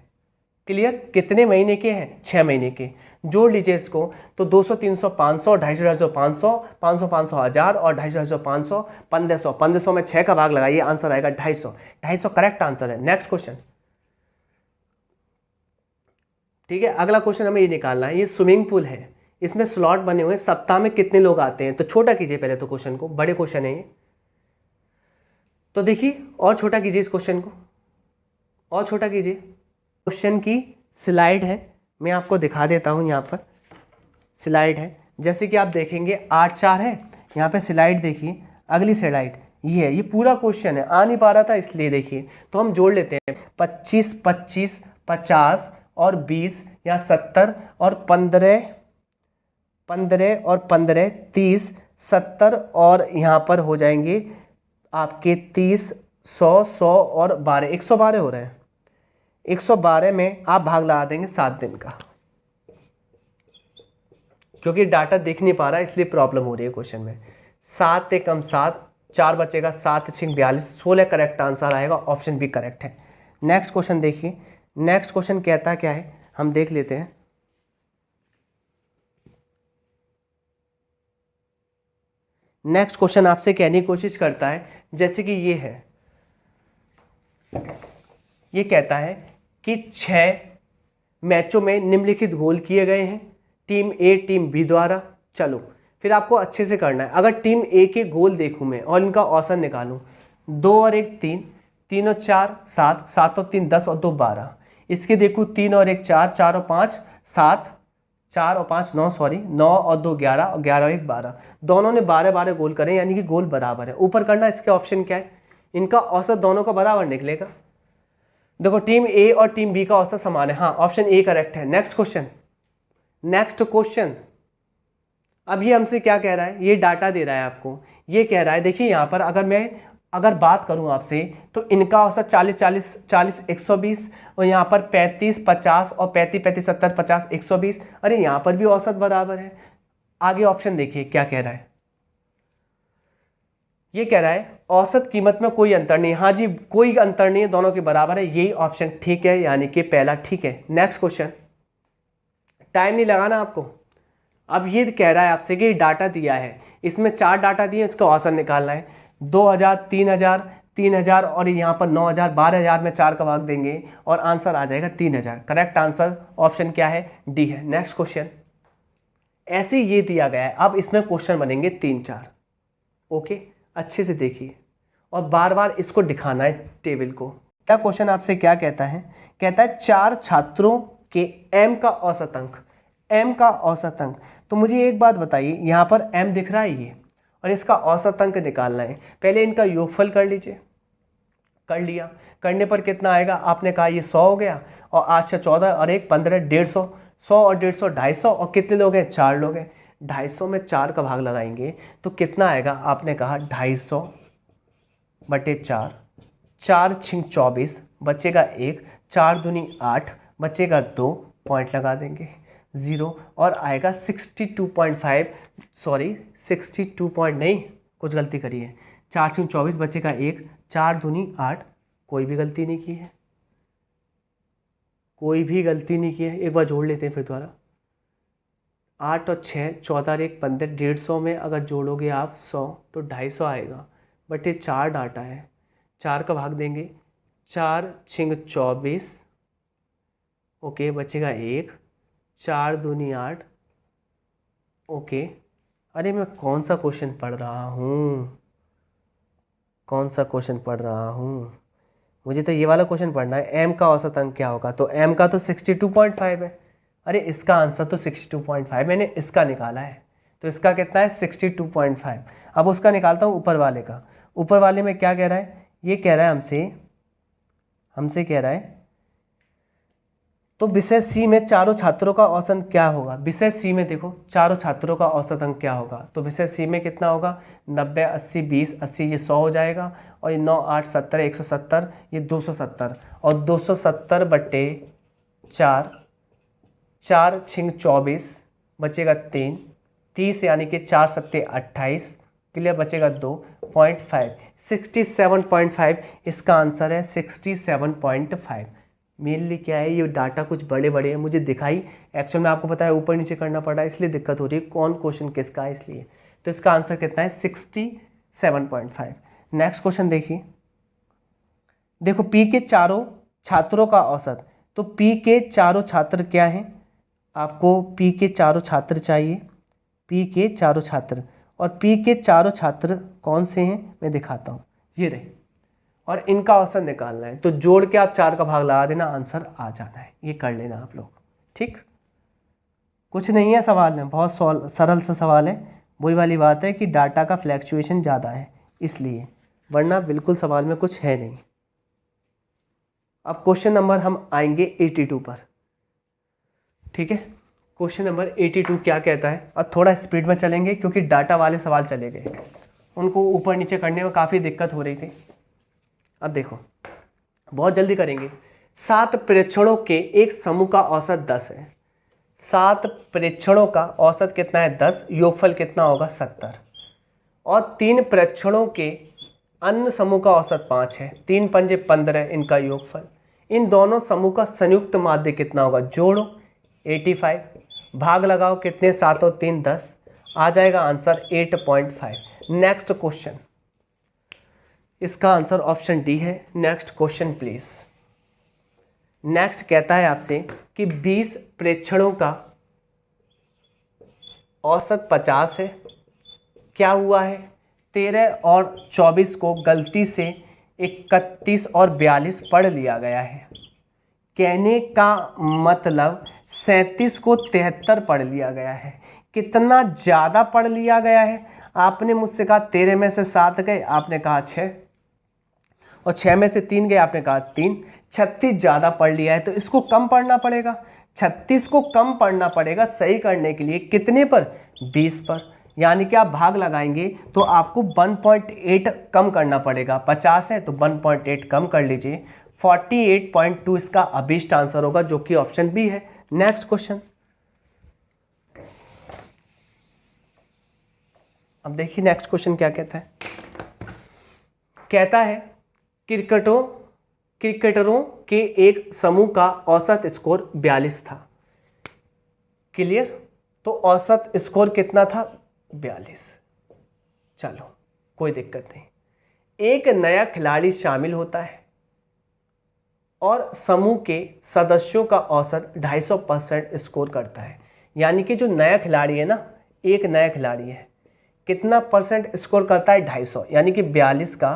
[SPEAKER 1] क्लियर, कितने महीने के हैं, 6 महीने के। जोड़ लीजिए इसको, तो 200 300 500, 250 500, 500 500 1000 और 250 500 1500। 1500 में 6 का भाग लगाइए, आंसर आएगा 250। 250 करेक्ट आंसर है। नेक्स्ट क्वेश्चन, ठीक है। अगला क्वेश्चन हमें ये निकालना है, ये स्विमिंग पूल है, इसमें स्लॉट बने हुए हैं, सप्ताह में कितने लोग आते हैं। तो छोटा कीजिए पहले तो क्वेश्चन को, बड़े क्वेश्चन है ये। तो देखिए और छोटा कीजिए इस क्वेश्चन को, और छोटा कीजिए। क्वेश्चन की स्लाइड है, मैं आपको दिखा देता हूँ। यहाँ पर स्लाइड है, जैसे कि आप देखेंगे 8-4 है, यहाँ पे स्लाइड देखिए, अगली स्लाइड ये है। ये पूरा क्वेश्चन है, आ नहीं पा रहा था इसलिए देखिए। तो हम जोड़ लेते हैं 25, 25, 50 और 20 या 70 और 15, 15 और 15 30, 70 और यहाँ पर हो जाएंगे आपके 30, 100, 100 और 12, 112 हो रहे हैं। 112 में आप भाग लगा देंगे 7 दिन का, क्योंकि डाटा दिख नहीं पा रहा है इसलिए प्रॉब्लम हो रही है क्वेश्चन में। 7 एकम 7, 4 बचेगा, 7 छिंग 42, 16 करेक्ट आंसर आएगा, ऑप्शन बी करेक्ट है। नेक्स्ट क्वेश्चन देखिए, नेक्स्ट क्वेश्चन कहता क्या है, हम देख लेते हैं। नेक्स्ट क्वेश्चन आपसे कहने की कोशिश करता है, जैसे कि ये है, ये कहता है कि 6 मैचों में निम्नलिखित गोल किए गए हैं टीम ए टीम बी द्वारा। चलो फिर आपको अच्छे से करना है। अगर टीम ए के गोल देखूं मैं और इनका औसत निकालूं, 2 और 1 3, 3 और 4 7, 7 और 3 10 और 2 12। इसके देखूं 3 और 1 4, 4 और 5 7, 4 और 5 9, सॉरी 9 और 2 11 और 11 और 1 12। दोनों ने 12-12 गोल करे, यानी कि गोल बराबर है। ऊपर करना, इसके ऑप्शन क्या है, इनका औसत दोनों का बराबर निकलेगा। देखो टीम ए और टीम बी का औसत समान है, हाँ ऑप्शन ए करेक्ट है। Next question, next question. अब ये हमसे क्या कह रहा है, ये डाटा दे रहा है आपको। ये कह रहा है, देखिए यहाँ पर अगर बात करूँ आपसे, तो इनका औसत 40 120 और यहाँ पर 35 50 और 35 35 70 50 120। अरे यहाँ पर भी औसत बराबर है। आगे ऑप्शन देखिए क्या कह रहा है, ये कह रहा है औसत कीमत में कोई अंतर नहीं। हाँ जी, कोई अंतर नहीं है, दोनों के बराबर है, यही ऑप्शन ठीक है, यानी कि पहला ठीक है। नेक्स्ट क्वेश्चन, टाइम नहीं लगाना आपको। अब ये कह रहा है आपसे कि डाटा दिया है, इसमें 4 डाटा दिए, इसका औसत निकालना है। 2000 3000 3000 और यहाँ पर 9000 12000 में 4 का भाग देंगे और आंसर आ जाएगा 3000। करेक्ट आंसर ऑप्शन क्या है, डी है। नेक्स्ट क्वेश्चन, ऐसे ये दिया गया है, अब इसमें क्वेश्चन बनेंगे 3-4। ओके, अच्छे से देखिए और बार बार इसको दिखाना है टेबल को। क्या क्वेश्चन आपसे क्या कहता है, कहता है 4 छात्रों के एम का औसत अंक, एम का औसत अंक। तो मुझे एक बात बताइए, यहाँ पर एम दिख रहा है ये, और इसका औसत अंक निकालना है। पहले इनका योगफल कर लीजिए, कर लिया, करने पर कितना आएगा, आपने कहा ये 100 हो गया, और 8 से 14 और 1 15 150, 100 और 150 250, और कितने लोग हैं, 4 लोग हैं। 250 में 4 का भाग लगाएंगे तो कितना आएगा, आपने कहा 250 बटे 4, 4 छिंग 24, बचेगा 1, 4 दूनी 8, बचेगा 2, पॉइंट लगा देंगे 0, और आएगा 62.5, सॉरी 62 पॉइंट नहीं, कुछ गलती करी है, 4 छिंग 24, बचेगा 1, 4 दूनी 8, कोई भी गलती नहीं की है, कोई भी गलती नहीं की है। एक बार जोड़ लेते हैं फिर दोबारा, 8 और 6 14 और 1 15, 150 में अगर जोड़ोगे आप 100 तो 250 आएगा, बट ये 4 डाटा है, 4 का भाग देंगे, 4 छिंग 24, ओके, बचेगा 1, 4 दूनी 8, ओके। अरे मैं कौन सा क्वेश्चन पढ़ रहा हूँ, कौन सा क्वेश्चन पढ़ रहा हूँ, मुझे तो ये वाला क्वेश्चन पढ़ना है। एम का औसत अंक क्या होगा, तो एम का तो 62.5 है। अरे इसका आंसर तो 62.5, मैंने इसका निकाला है, तो इसका कितना है 62.5। अब उसका निकालता हूँ ऊपर वाले का। ऊपर वाले में क्या कह रहा है, ये कह रहा है हमसे कह रहा है, तो विषय सी में चारों छात्रों का औसत क्या होगा। विषय सी में देखो चारों छात्रों का औसत अंक क्या होगा, तो विषय सी में कितना होगा, 90 80 20 80, ये 100 हो जाएगा, और ये 9 8 70 170, ये 270, और 270 बटे 4, 4 छिंग 24, बचेगा 3, 30 यानी कि 4 सत्ते 28, क्लियर, बचेगा 2.5, 67.5 इसका आंसर है, 67.5। मेनली क्या है, ये डाटा कुछ बड़े बड़े हैं, मुझे दिखाई एक्चुअल में आपको पता है ऊपर नीचे करना पड़ा है, इसलिए दिक्कत हो रही है, कौन क्वेश्चन किसका है इसलिए। तो इसका आंसर कितना है, 67.5। नेक्स्ट क्वेश्चन देखिए, देखो पी के चारों छात्रों का औसत, तो पी के चारों छात्र क्या हैं, आपको पी के चारों छात्र चाहिए, पी के चारों छात्र, और पी के चारों छात्र कौन से हैं मैं दिखाता हूँ, ये रहे, और इनका औसत निकालना है। तो जोड़ के आप 4 का भाग लगा देना, आंसर आ जाना है। ये कर लेना आप लोग, ठीक। कुछ नहीं है सवाल में, बहुत सरल सा सवाल है। वही वाली बात है कि डाटा का फ्लैक्चुएशन ज़्यादा है इसलिए, वरना बिल्कुल सवाल में कुछ है नहीं। अब क्वेश्चन नंबर हम आएंगे 82 पर, ठीक है। क्वेश्चन नंबर 82 क्या कहता है, और थोड़ा स्पीड में चलेंगे क्योंकि डाटा वाले सवाल चले गए, उनको ऊपर नीचे करने में काफ़ी दिक्कत हो रही थी। अब देखो, बहुत जल्दी करेंगे। 7 प्रेक्षणों के एक समूह का औसत 10 है। 7 प्रेक्षणों का औसत कितना है 10, योगफल कितना होगा 70। और 3 प्रेक्षणों के अन्य समूह का औसत 5 है, 3 पंजे 15 इनका योगफल। इन दोनों समूह का संयुक्त माध्य कितना होगा, जोड़ो 85, भाग लगाओ कितने, 7 और 3 10, आ जाएगा आंसर 8.5। नेक्स्ट क्वेश्चन, इसका आंसर ऑप्शन डी है। Next question please. नेक्स्ट कहता है आपसे कि 20 प्रेक्षणों का औसत 50 है। क्या हुआ है, 13 और 24 को गलती से 31 और 42 पढ़ लिया गया है। कहने का मतलब 37 को 73 पढ़ लिया गया है। कितना ज़्यादा पढ़ लिया गया है, आपने मुझसे कहा 13 में से 7 गए, आपने कहा 6, और 6 में से 3 गए, आपने कहा 3। 36 ज़्यादा पढ़ लिया है तो इसको कम पढ़ना पड़ेगा। 36 को कम पढ़ना पड़ेगा सही करने के लिए, कितने पर, 20 पर। यानी कि आप भाग लगाएंगे तो आपको 1.8 कम करना पड़ेगा। 50 है तो 1.8 कम कर लीजिए, 48.2 इसका अभीष्ट आंसर होगा, जो कि ऑप्शन बी है। नेक्स्ट क्वेश्चन, अब देखिए नेक्स्ट क्वेश्चन क्या कहता है। कहता है क्रिकेटरों के एक समूह का औसत स्कोर 42 था। क्लियर, तो औसत स्कोर कितना था, 42। चलो कोई दिक्कत नहीं। एक नया खिलाड़ी शामिल होता है और समूह के सदस्यों का औसत 250% स्कोर करता है। यानी कि जो नया खिलाड़ी है ना, एक नया खिलाड़ी है, कितना परसेंट स्कोर करता है, 250, यानी कि 42 का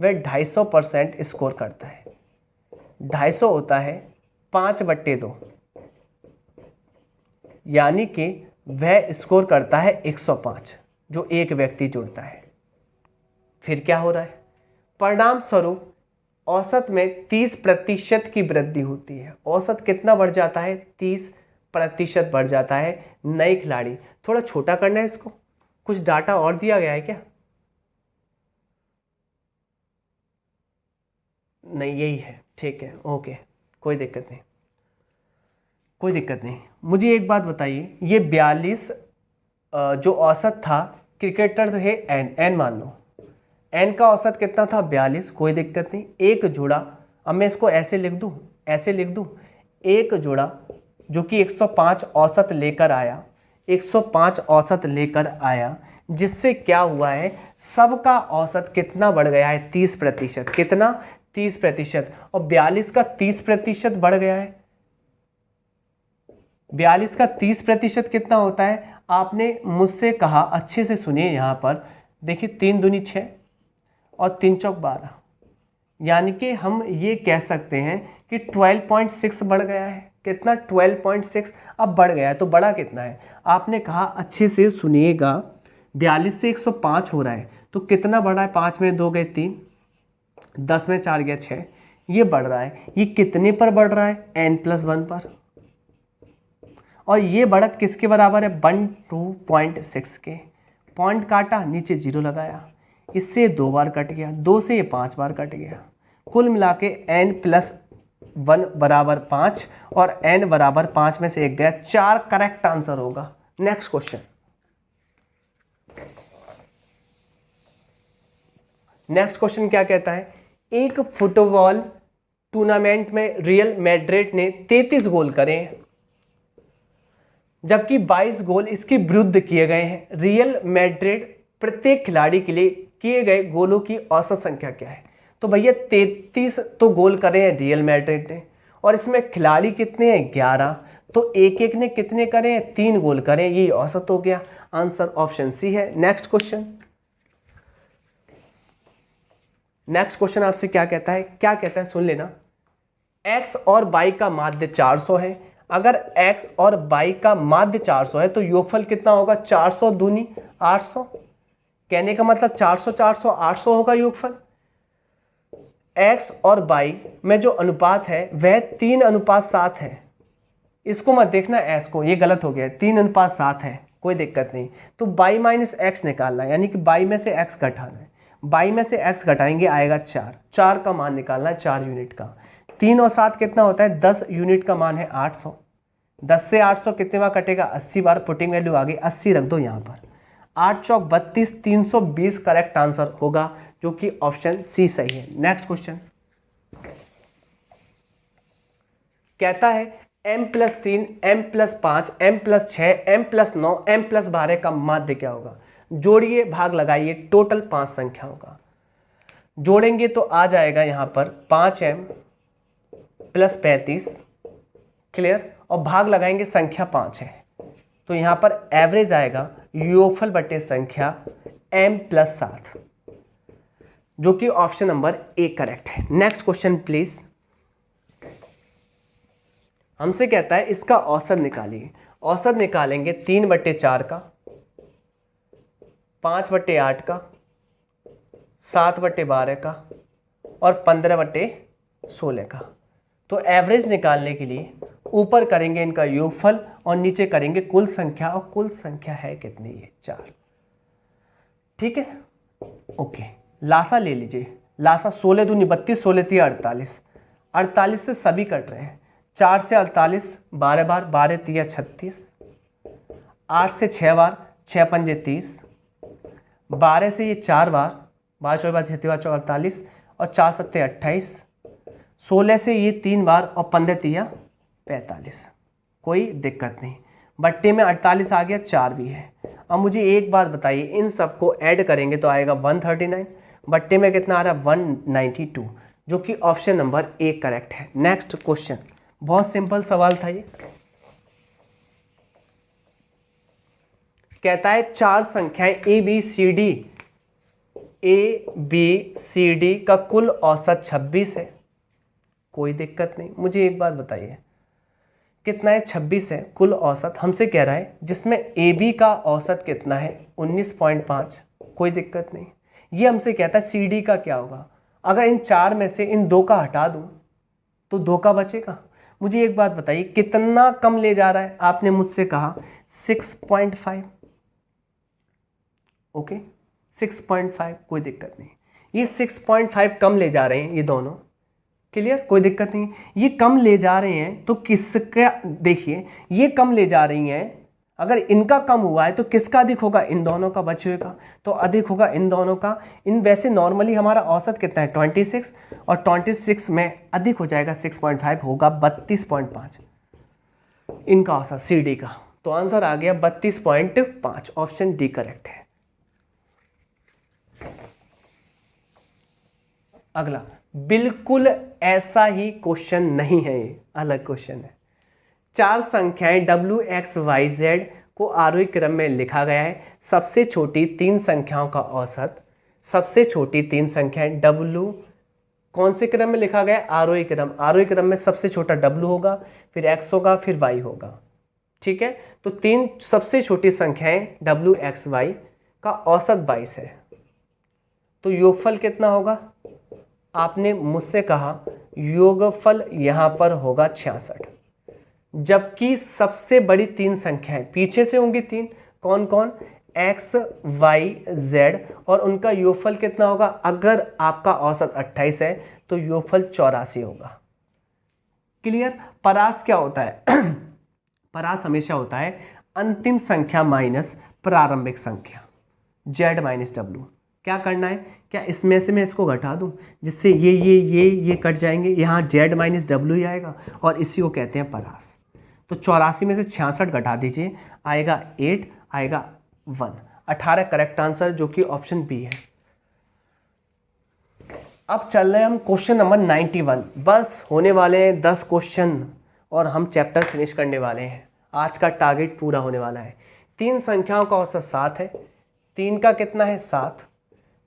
[SPEAKER 1] वह 250% स्कोर करता है। 250 होता है 5/2, यानी कि वह स्कोर करता है 105, जो एक व्यक्ति जुड़ता है। फिर क्या हो रहा है, परिणाम स्वरूप औसत में 30% की वृद्धि होती है। औसत कितना बढ़ जाता है, 30% बढ़ जाता है। नए खिलाड़ी, थोड़ा छोटा करना है इसको, कुछ डाटा और दिया गया है क्या, नहीं यही है, ठीक है, ओके, कोई दिक्कत नहीं, कोई दिक्कत नहीं। मुझे एक बात बताइए, ये 42 जो औसत था, क्रिकेटर थे एन मान लो, एन का औसत कितना था, 42, कोई दिक्कत नहीं। एक जुड़ा, अब मैं इसको ऐसे लिख दूँ, ऐसे लिख दूँ, एक जुड़ा जो कि 105 औसत लेकर आया, 105 औसत लेकर आया, जिससे क्या हुआ है, सबका औसत कितना बढ़ गया है, 30%। कितना, 30%। और 42 का 30% बढ़ गया है। 42 का 30% कितना होता है, आपने मुझसे कहा, अच्छे से सुनिए यहाँ पर देखिए, 3 दूनी 6 और 3 चौक 12, यानी कि हम ये कह सकते हैं कि 12.6 बढ़ गया है। कितना, 12.6 अब बढ़ गया है। तो बड़ा कितना है, आपने कहा, अच्छे से सुनिएगा, 42 से 105 हो रहा है, तो कितना बढ़ा है, 5 में 2 गए 3, 10 में 4 गया 6, ये बढ़ रहा है। ये कितने पर बढ़ रहा है, n+1 पर, और ये बढ़त किसके बराबर है, 12.6 के। पॉइंट काटा, नीचे 0 लगाया, इससे 2 बार कट गया, 2 से ये 5 बार कट गया, कुल मिला के n+1 बराबर 5, और n बराबर 5 में से 1 गया, 4 करेक्ट आंसर होगा। नेक्स्ट क्वेश्चन, नेक्स्ट क्वेश्चन क्या कहता है, एक फुटबॉल टूर्नामेंट में रियल मैड्रिड ने 33 गोल करे हैं, जबकि 22 गोल इसके विरुद्ध किए गए हैं। रियल मैड्रिड प्रत्येक खिलाड़ी के लिए किए गए गोलों की औसत संख्या क्या है। तो भैया 33 तो गोल करे हैं रियल मैड्रिड ने, और इसमें खिलाड़ी कितने हैं, 11, तो एक एक ने कितने करे, 3 गोल करे, ये औसत हो गया। आंसर ऑप्शन सी है। नेक्स्ट क्वेश्चन आपसे क्या कहता है, सुन लेना। x और y का माध्य 400 है। अगर x और y का माध्य 400 है तो योगफल कितना होगा, 400 दूनी 800। कहने का मतलब 400 400 800 होगा योगफल। x और y में जो अनुपात है वह 3:7 है। इसको मत देखना s को, ये गलत हो गया, 3:7 है, कोई दिक्कत नहीं। तो y माइनस एक्स निकालना है, यानी कि y में से x घटाना है। y में से x घटाएंगे आएगा 4 का मान निकालना है, 4 यूनिट का। 3 और 7 कितना होता है, 10 यूनिट का मान है 800। 10 से 800 कितने बार कटेगा, 80 बार। पुटिंग वैल्यू आ गई, 80 रख दो यहाँ पर। 8 चौक 32, 320 करेक्ट आंसर होगा, जो कि ऑप्शन सी सही है। नेक्स्ट क्वेश्चन कहता है m+3, m+5, m+6, m+9, m+12 का माध्य क्या होगा। जोड़िए, भाग लगाइए, टोटल 5 संख्याओं का जोड़ेंगे तो आ जाएगा यहाँ पर 5m + 35, क्लियर, और भाग लगाएंगे, संख्या 5 है तो यहाँ पर एवरेज आएगा योगफल बटे संख्या m+7, जो कि ऑप्शन नंबर ए करेक्ट है। Next question please. हमसे कहता है इसका औसत निकालिए। औसत निकालेंगे 3/4 का, 5/8 का, 7/12 का और 15/16 का। तो एवरेज निकालने के लिए ऊपर करेंगे इनका योगफल और नीचे करेंगे कुल संख्या, और कुल संख्या है कितनी है, 4। ठीक है, ओके। लासा ले लीजिए। लासा 16 दूनी 32, 16 3 48, 48 से सभी कट रहे हैं। 4 से 48 12 बार, 12 3 36, 8 से 6 बार, 6 पंजे 30, 12 से ये 4 बार, 12 चौबीस 36 48 और 4 सत्ते 28, 16 से ये 3 बार और 15 3 45। कोई दिक्कत नहीं। बट्टे में 48 आ गया, 4 भी है। अब मुझे एक बात बताइए, इन सबको ऐड करेंगे तो आएगा 139, बट्टे में कितना आ रहा है 192, जो कि ऑप्शन नंबर ए करेक्ट है। नेक्स्ट क्वेश्चन, बहुत सिंपल सवाल था ये। कहता है 4 संख्याएं ए बी सी डी का कुल औसत 26 है। कोई दिक्कत नहीं। मुझे एक बात बताइए, कितना है, 26 है कुल औसत। हमसे कह रहा है जिसमें ए बी का औसत कितना है, 19.5। कोई दिक्कत नहीं। ये हमसे कहता है सी डी का क्या होगा। अगर इन 4 में से इन 2 का हटा दूं तो 2 का बचेगा। मुझे एक बात बताइए, कितना कम ले जा रहा है। आपने मुझसे कहा 6.5, ओके 6.5, कोई दिक्कत नहीं। ये 6.5 कम ले जा रहे हैं ये दोनों, क्लियर, कोई दिक्कत नहीं। ये कम ले जा रहे हैं तो किसका, देखिए ये कम ले जा रही हैं, अगर इनका कम हुआ है तो किसका अधिक होगा, इन दोनों का बचे हुए का, तो अधिक होगा इन दोनों का। इन वैसे नॉर्मली हमारा औसत कितना है 26, और 26 में अधिक हो जाएगा 6.5, होगा 32.5 इनका औसत सी डी का। तो आंसर आ गया 32.5, ऑप्शन डी करेक्ट है। अगला बिल्कुल ऐसा ही क्वेश्चन नहीं है, ये अलग क्वेश्चन है। 4 संख्याएं w x y z को आरोही क्रम में लिखा गया है। सबसे छोटी 3 संख्याओं का औसत, सबसे छोटी 3 संख्याएं w कौन से क्रम में लिखा गया है, आरोही क्रम। आरोही क्रम में सबसे छोटा w होगा, फिर x होगा, फिर y होगा। ठीक है, तो 3 सबसे छोटी संख्याएं w x y का औसत 22 है। तो योगफल कितना होगा, आपने मुझसे कहा योगफल यहां पर होगा 66, जबकि सबसे बड़ी 3 संख्याएं पीछे से होंगी 3, कौन कौन, x y z, और उनका योगफल कितना होगा। अगर आपका औसत 28 है तो योगफल 84 होगा। क्लियर। परास क्या होता है परास हमेशा होता है अंतिम संख्या माइनस प्रारंभिक संख्या, z माइनस w। क्या करना है, क्या इसमें से मैं इसको घटा दूं जिससे ये कट जाएंगे, यहाँ z माइनस डब्ल्यू ही आएगा, और इसी को कहते हैं परास। तो 84 में से 66 घटा दीजिए, आएगा 8, आएगा 1, 18 करेक्ट आंसर, जो कि ऑप्शन बी है। अब चल रहे हैं हम क्वेश्चन नंबर 91। बस होने वाले हैं 10 क्वेश्चन, और हम चैप्टर फिनिश करने वाले हैं। आज का टारगेट पूरा होने वाला है। 3 संख्याओं का औसत 7 है। 3 का कितना है 7,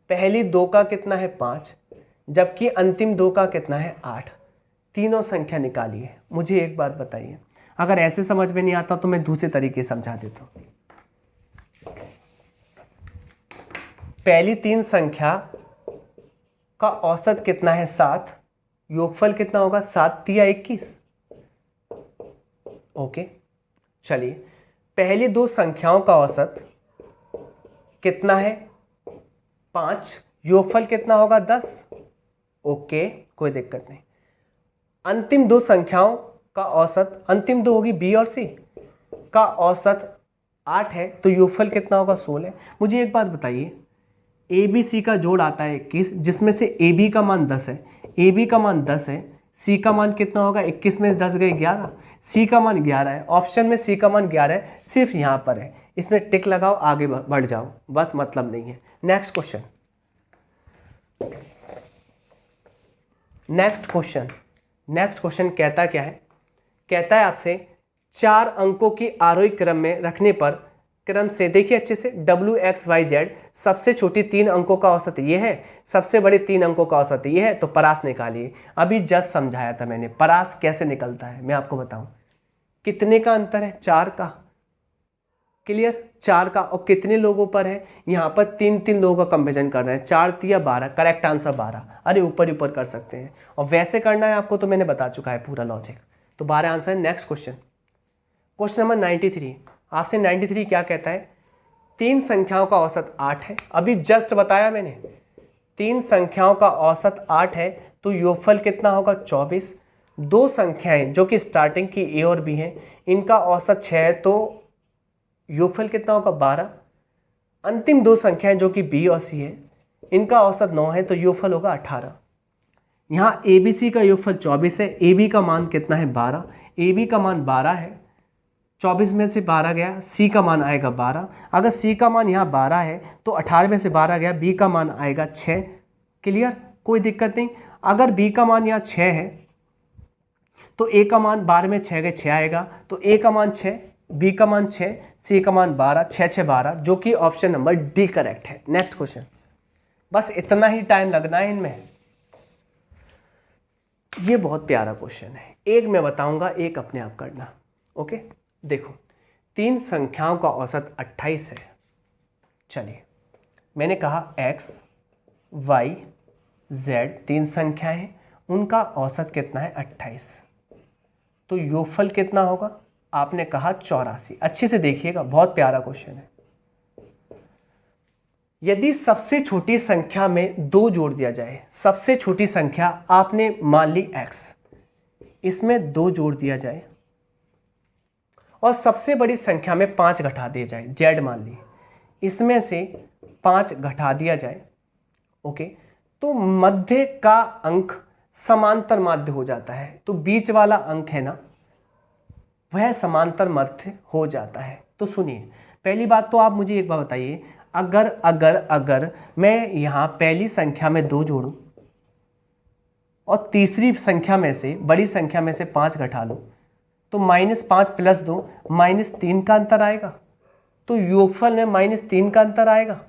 [SPEAKER 1] पहली 2 का कितना है 5, जबकि अंतिम 2 का कितना है 8। तीनों संख्या निकालिए। मुझे एक बात बताइए, अगर ऐसे समझ में नहीं आता तो मैं दूसरे तरीके से समझा देता हूँ। पहली 3 संख्या का औसत कितना है 7, योगफल कितना होगा 7 तिया 21। ओके, चलिए पहली 2 संख्याओं का औसत कितना है 5, योगफल कितना होगा 10। ओके, कोई दिक्कत नहीं। अंतिम 2 संख्याओं का औसत, अंतिम 2 होगी बी और सी, का औसत 8 है, तो योगफल कितना होगा 16। मुझे एक बात बताइए, ए बी सी का जोड़ आता है 21, जिसमें से ए बी का मान 10 है, ए बी का मान 10 है, सी का मान कितना होगा 21 में 10 गए 11, सी का मान 11 है। ऑप्शन में सी का मान 11 है, सिर्फ यहाँ पर है, इसमें टिक लगाओ, आगे बढ़ जाओ, बस मतलब नहीं है। नेक्स्ट क्वेश्चन, नेक्स्ट क्वेश्चन कहता क्या है, कहता है आपसे 4 अंकों की आरोही क्रम में रखने पर क्रम से, देखिए अच्छे से, W X Y Z, सबसे छोटी 3 अंकों का औसत ये है, सबसे बड़े 3 अंकों का औसत ये है, तो परास निकालिए। अभी जस्ट समझाया था मैंने परास कैसे निकलता है, मैं आपको बताऊं। कितने का अंतर है 4 का, क्लियर, 4 का, और कितने लोगों पर है, यहाँ पर 3 लोगों का कंपेरिजन कर रहे हैं, 4 तिया 12, करेक्ट आंसर 12। अरे ऊपर ऊपर कर सकते हैं, और वैसे करना है आपको तो मैंने बता चुका है पूरा लॉजिक, तो 12 आंसर है। नेक्स्ट क्वेश्चन, क्वेश्चन नंबर 93, आपसे 93 क्या कहता है, 3 संख्याओं का औसत 8 है, अभी जस्ट बताया मैंने, 3 संख्याओं का औसत 8 है, तो योगफल कितना होगा 24। 2 संख्याएं जो कि स्टार्टिंग की ए और बी हैं, इनका औसत 6 है, तो योगफल कितना होगा 12। अंतिम 2 संख्याएं जो कि बी और सी है, इनका औसत 9 है, तो योगफल होगा 18। यहाँ ए बी सी का योगफल 24 है, ए बी का मान कितना है 12, ए बी का मान 12 है, 24 में से 12 गया, सी का मान आएगा 12। अगर सी का मान यहाँ 12 है तो 18 में से 12 गया, बी का मान आएगा 6। क्लियर, कोई दिक्कत नहीं। अगर बी का मान यहाँ 6 है तो ए का मान 12 में 6 गए 6 आएगा, तो ए का मान 6, बी का मान 6, सी का मान 12, 6 6 12, जो कि ऑप्शन नंबर डी करेक्ट है। नेक्स्ट क्वेश्चन, बस इतना ही टाइम लगना है इनमें, ये बहुत प्यारा क्वेश्चन है, एक मैं बताऊंगा, एक अपने आप करना। ओके, देखो 3 संख्याओं का औसत 28 है। चलिए, मैंने कहा x, y, z 3 संख्याएं हैं, उनका औसत कितना है 28, तो योगफल कितना होगा, आपने कहा 84। अच्छे से देखिएगा, बहुत प्यारा क्वेश्चन है। यदि सबसे छोटी संख्या में 2 जोड़ दिया जाए, सबसे छोटी संख्या आपने मान ली x, इसमें 2 जोड़ दिया जाए, और सबसे बड़ी संख्या में 5 घटा दिया जाए, z मान ली, इसमें से 5 घटा दिया जाए, ओके, तो मध्य का अंक समांतर माध्य हो जाता है, तो बीच वाला अंक है ना, वह समांतर मध्य हो जाता है। तो सुनिए, पहली बात तो आप मुझे एक बात बताइए, अगर मैं यहाँ पहली संख्या में 2 जोड़ूं और तीसरी संख्या में से, बड़ी संख्या में से 5 घटा लूं, तो -5 + 2 -3 का अंतर आएगा, तो योगफल में -3 का अंतर आएगा,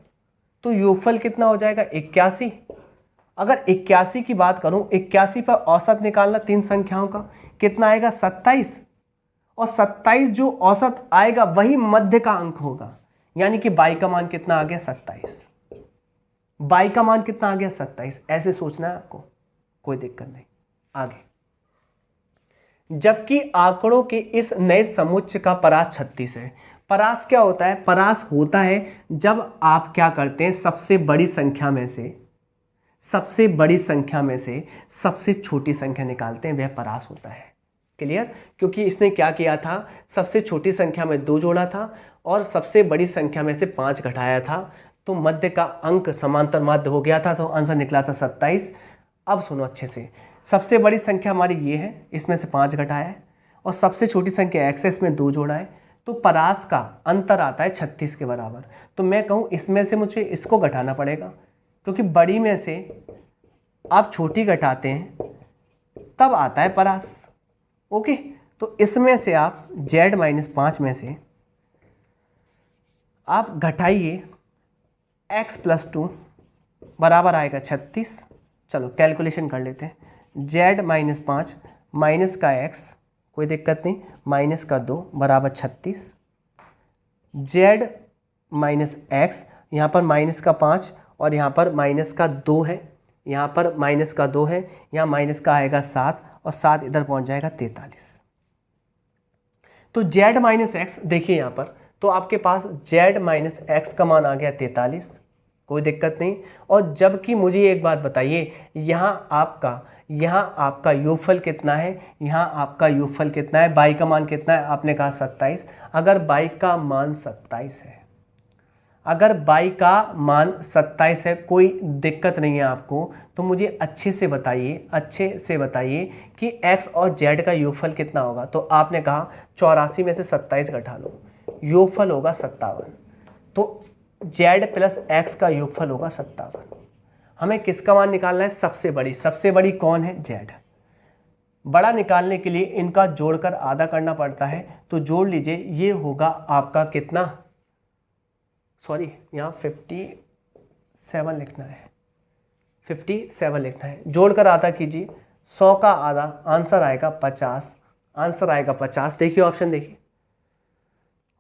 [SPEAKER 1] तो योगफल कितना हो जाएगा 81। अगर 81 की बात करूं, 81 पर औसत निकालना 3 संख्याओं का, कितना आएगा 27, और 27 जो औसत आएगा वही मध्य का अंक होगा, यानी कि बाई का मान कितना आ गया 27, बाई का मान कितना आ गया 27। ऐसे सोचना है आपको, कोई दिक्कत नहीं। आगे, जबकि आंकड़ों के इस नए समुच्चय का परास 36 है। परास क्या होता है, परास होता है जब आप क्या करते हैं, सबसे बड़ी संख्या में से सबसे छोटी संख्या निकालते हैं, वह परास होता है। क्लियर, क्योंकि इसने क्या किया था, सबसे छोटी संख्या में 2 जोड़ा था और सबसे बड़ी संख्या में से 5 घटाया था, तो मध्य का अंक समांतर माध्य हो गया था, तो आंसर निकला था 27। अब सुनो अच्छे से, सबसे बड़ी संख्या हमारी ये है, इसमें से 5 घटाया है, और सबसे छोटी संख्या x है, इसमें 2 जोड़ा है, तो परास का अंतर आता है 36 के बराबर। तो मैं कहूँ इसमें से मुझे इसको घटाना पड़ेगा, क्योंकि बड़ी में से आप छोटी घटाते हैं तब आता है परास। ओके, तो इसमें से आप z-5 में से आप घटाइए x + 2 बराबर आएगा 36। चलो कैलकुलेशन कर लेते हैं। z-5 माइनस का x, कोई दिक्कत नहीं, माइनस का 2 बराबर 36। z माइनस x, यहाँ पर माइनस का 5 और यहाँ पर माइनस का 2 है, यहाँ पर माइनस का 2 है, यहाँ माइनस का आएगा 7 और 7 इधर पहुँच जाएगा 43। तो z माइनस एक्स देखिए यहाँ पर, तो आपके पास z माइनस एक्स का मान आ गया 43, कोई दिक्कत नहीं। और जबकि मुझे एक बात बताइए, यहाँ आपका योगफल कितना है, यहाँ आपका योगफल कितना है, y का मान कितना है, आपने कहा 27। अगर y का मान 27 है, अगर y का मान 27 है, कोई दिक्कत नहीं है आपको, तो मुझे अच्छे से बताइए कि x और z का योगफल कितना होगा। तो आपने कहा 84 में से 27 घटा लो, योगफल होगा 57। तो z प्लस x का योगफल होगा 57। हमें किसका मान निकालना है, सबसे बड़ी कौन है, z। बड़ा निकालने के लिए इनका जोड़कर आधा करना पड़ता है, तो जोड़ लीजिए, ये होगा आपका कितना, सॉरी यहाँ 57 लिखना है, 57 लिखना है, जोड़कर आधा कीजिए, 100 का आधा, आंसर आएगा 50, आंसर आएगा 50। देखिए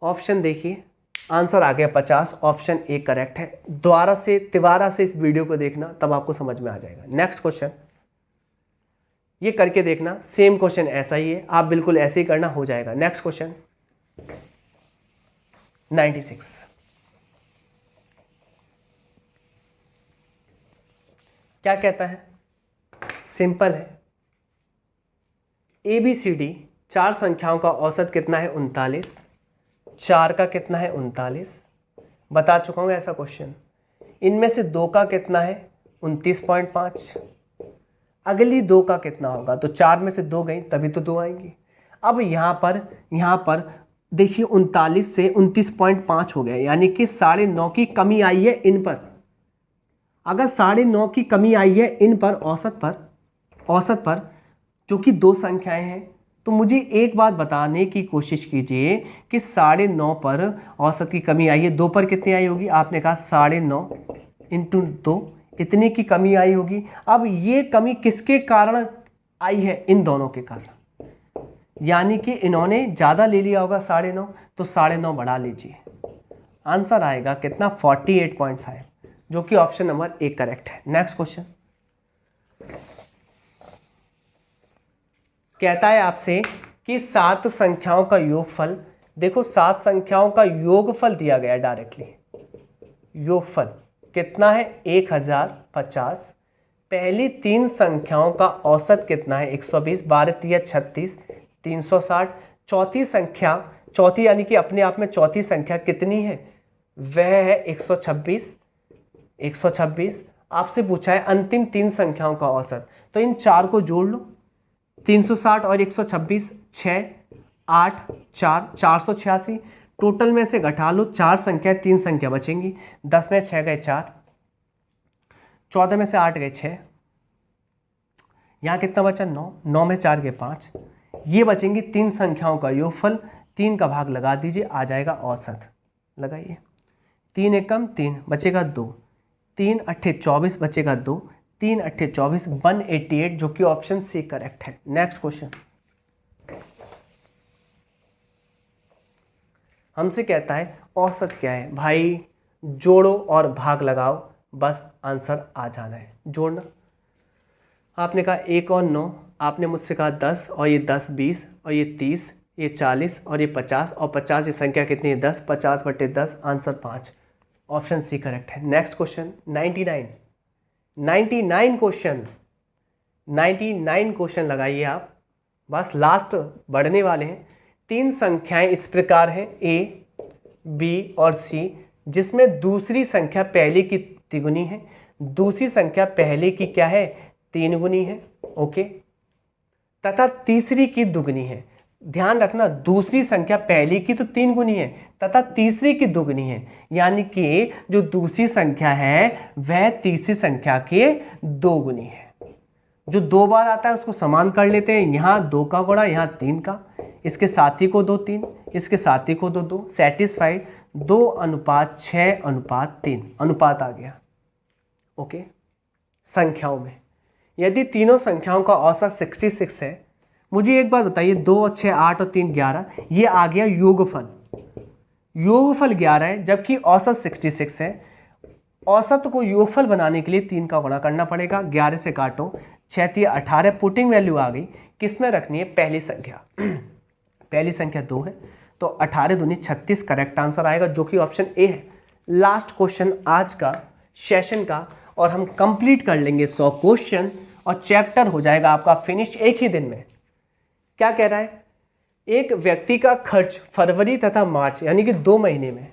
[SPEAKER 1] ऑप्शन देखिए, आंसर आ गया 50, ऑप्शन ए करेक्ट है। दोबारा से इस वीडियो को देखना, तब आपको समझ में आ जाएगा। नेक्स्ट क्वेश्चन, ये करके देखना, सेम क्वेश्चन ऐसा ही है, आप बिल्कुल ऐसे ही करना, हो जाएगा। नेक्स्ट क्वेश्चन 96, क्या कहता है, सिंपल है, ABCD 4 संख्याओं का औसत कितना है, 39, 4 का कितना है, 39, बता चुका हूँ ऐसा क्वेश्चन। इनमें से 2 का कितना है, 29.5, अगली 2 का कितना होगा, तो 4 में से 2 गई तभी तो 2 आएंगी। अब यहाँ पर देखिए 39 से 29.5 हो गया, यानी कि 9.5 की कमी आई है इन पर। अगर 9.5 की कमी आई है इन पर औसत पर जो कि 2 संख्याएं हैं, तो मुझे एक बात बताने की कोशिश कीजिए कि 9.5 पर औसत की कमी आई है, 2 पर कितनी आई होगी, आपने कहा 9.5 इंटू 2, इतनी की कमी आई होगी। अब ये कमी किसके कारण आई है, इन दोनों के कारण, यानी कि इन्होंने ज़्यादा ले लिया होगा 9.5, तो 9.5 बढ़ा लीजिए, आंसर आएगा कितना, 48.5, जो कि ऑप्शन नंबर ए करेक्ट है। नेक्स्ट क्वेश्चन कहता है आपसे कि 7 संख्याओं का योगफल, देखो 7 संख्याओं का योगफल दिया गया डायरेक्टली, योगफल कितना है, 1050। पहली 3 संख्याओं का औसत कितना है, 120, 12 3 36, 360। चौथी यानी कि अपने आप में चौथी संख्या कितनी है, वह है 126। आपसे पूछा है अंतिम 3 संख्याओं का औसत, तो इन 4 को जोड़ लो, 360 और 126, 6, 8, 4, 486। टोटल में से घटा लो, 4 संख्या 3 संख्या बचेंगी, 10 में 6 गए 4, 14 में से 8 गए 6, यहाँ कितना बचा 9, 9 में 4 गए 5, ये बचेंगी 3 संख्याओं का योगफल। 3 का भाग लगा दीजिए, आ जाएगा औसत, लगाइए, 3 एकम 3 बचेगा 2, 3 अट्ठे 24 बचेगा 2, 3 अट्ठे 24, 188, जो कि ऑप्शन सी करेक्ट है। नेक्स्ट क्वेश्चन हमसे कहता है औसत क्या है, भाई जोड़ो और भाग लगाओ, बस आंसर आ जाना है। जोड़ना, आपने कहा 1 और 9, आपने मुझसे कहा 10 और ये 10 20 और ये 30, ये 40 और ये 50 और 50, ये संख्या कितनी है 10, 50 बटे 10, आंसर 5, ऑप्शन सी करेक्ट है। नेक्स्ट क्वेश्चन 99 क्वेश्चन लगाइए आप, बस लास्ट बढ़ने वाले हैं। 3 संख्याएं इस प्रकार हैं A, B और C, जिसमें दूसरी संख्या पहले की तिगुनी है, दूसरी संख्या पहले की क्या है, 3 गुनी है, ओके, तथा तीसरी की दुगनी है। ध्यान रखना, दूसरी संख्या पहली की तो 3 गुनी है तथा तीसरी की दुगनी है, यानी कि जो दूसरी संख्या है वह तीसरी संख्या के 2 गुनी है। जो 2 बार आता है उसको समान कर लेते हैं, यहाँ 2 का गुणा, यहाँ 3 का, इसके साथी को 2 3, इसके साथी को 2 2, सेटिस्फाइड 2:6:3 अनुपात आ गया। ओके, संख्याओं में यदि तीनों संख्याओं का औसत 66 है, मुझे एक बात बताइए, 2 और 6 8 और 3 11, ये आ गया योगफल। योगफल 11 है जबकि औसत 66 है। औसत को योगफल बनाने के लिए 3 का गुणा करना पड़ेगा। 11 से काटो, 6 3 18, पुटिंग वैल्यू आ गई। किसमें रखनी है? पहली संख्या। पहली संख्या 2 है तो 18 दूनी 36 करेक्ट आंसर आएगा, जो कि ऑप्शन ए है। लास्ट क्वेश्चन आज का सेशन का, और हम कंप्लीट कर लेंगे 100 क्वेश्चन और चैप्टर हो जाएगा आपका फिनिश एक ही दिन में। क्या कह रहा है? एक व्यक्ति का खर्च फरवरी तथा मार्च यानी कि 2 महीने में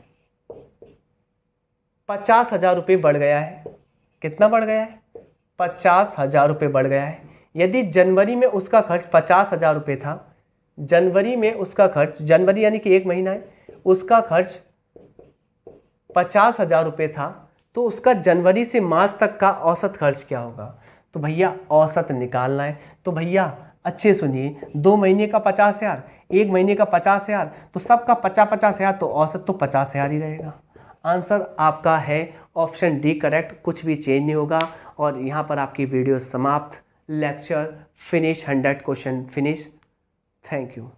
[SPEAKER 1] 50,000 रुपये बढ़ गया है। कितना बढ़ गया है? 50,000 रुपये बढ़ गया है। यदि जनवरी में उसका खर्च 50,000 रुपये था, जनवरी में उसका खर्च, जनवरी यानी कि 1 महीना है, उसका खर्च 50,000 रुपये था, तो उसका जनवरी से मार्च तक का औसत खर्च क्या होगा? तो भैया औसत निकालना है। तो भैया अच्छे सुनिए, 2 महीने का 50,000, 1 महीने का 50,000, तो सबका 50,000, तो औसत तो 50,000 ही रहेगा। आंसर आपका है ऑप्शन डी करेक्ट, कुछ भी चेंज नहीं होगा। और यहाँ पर आपकी वीडियो समाप्त। Lecture finish, 100 question finish. Thank you.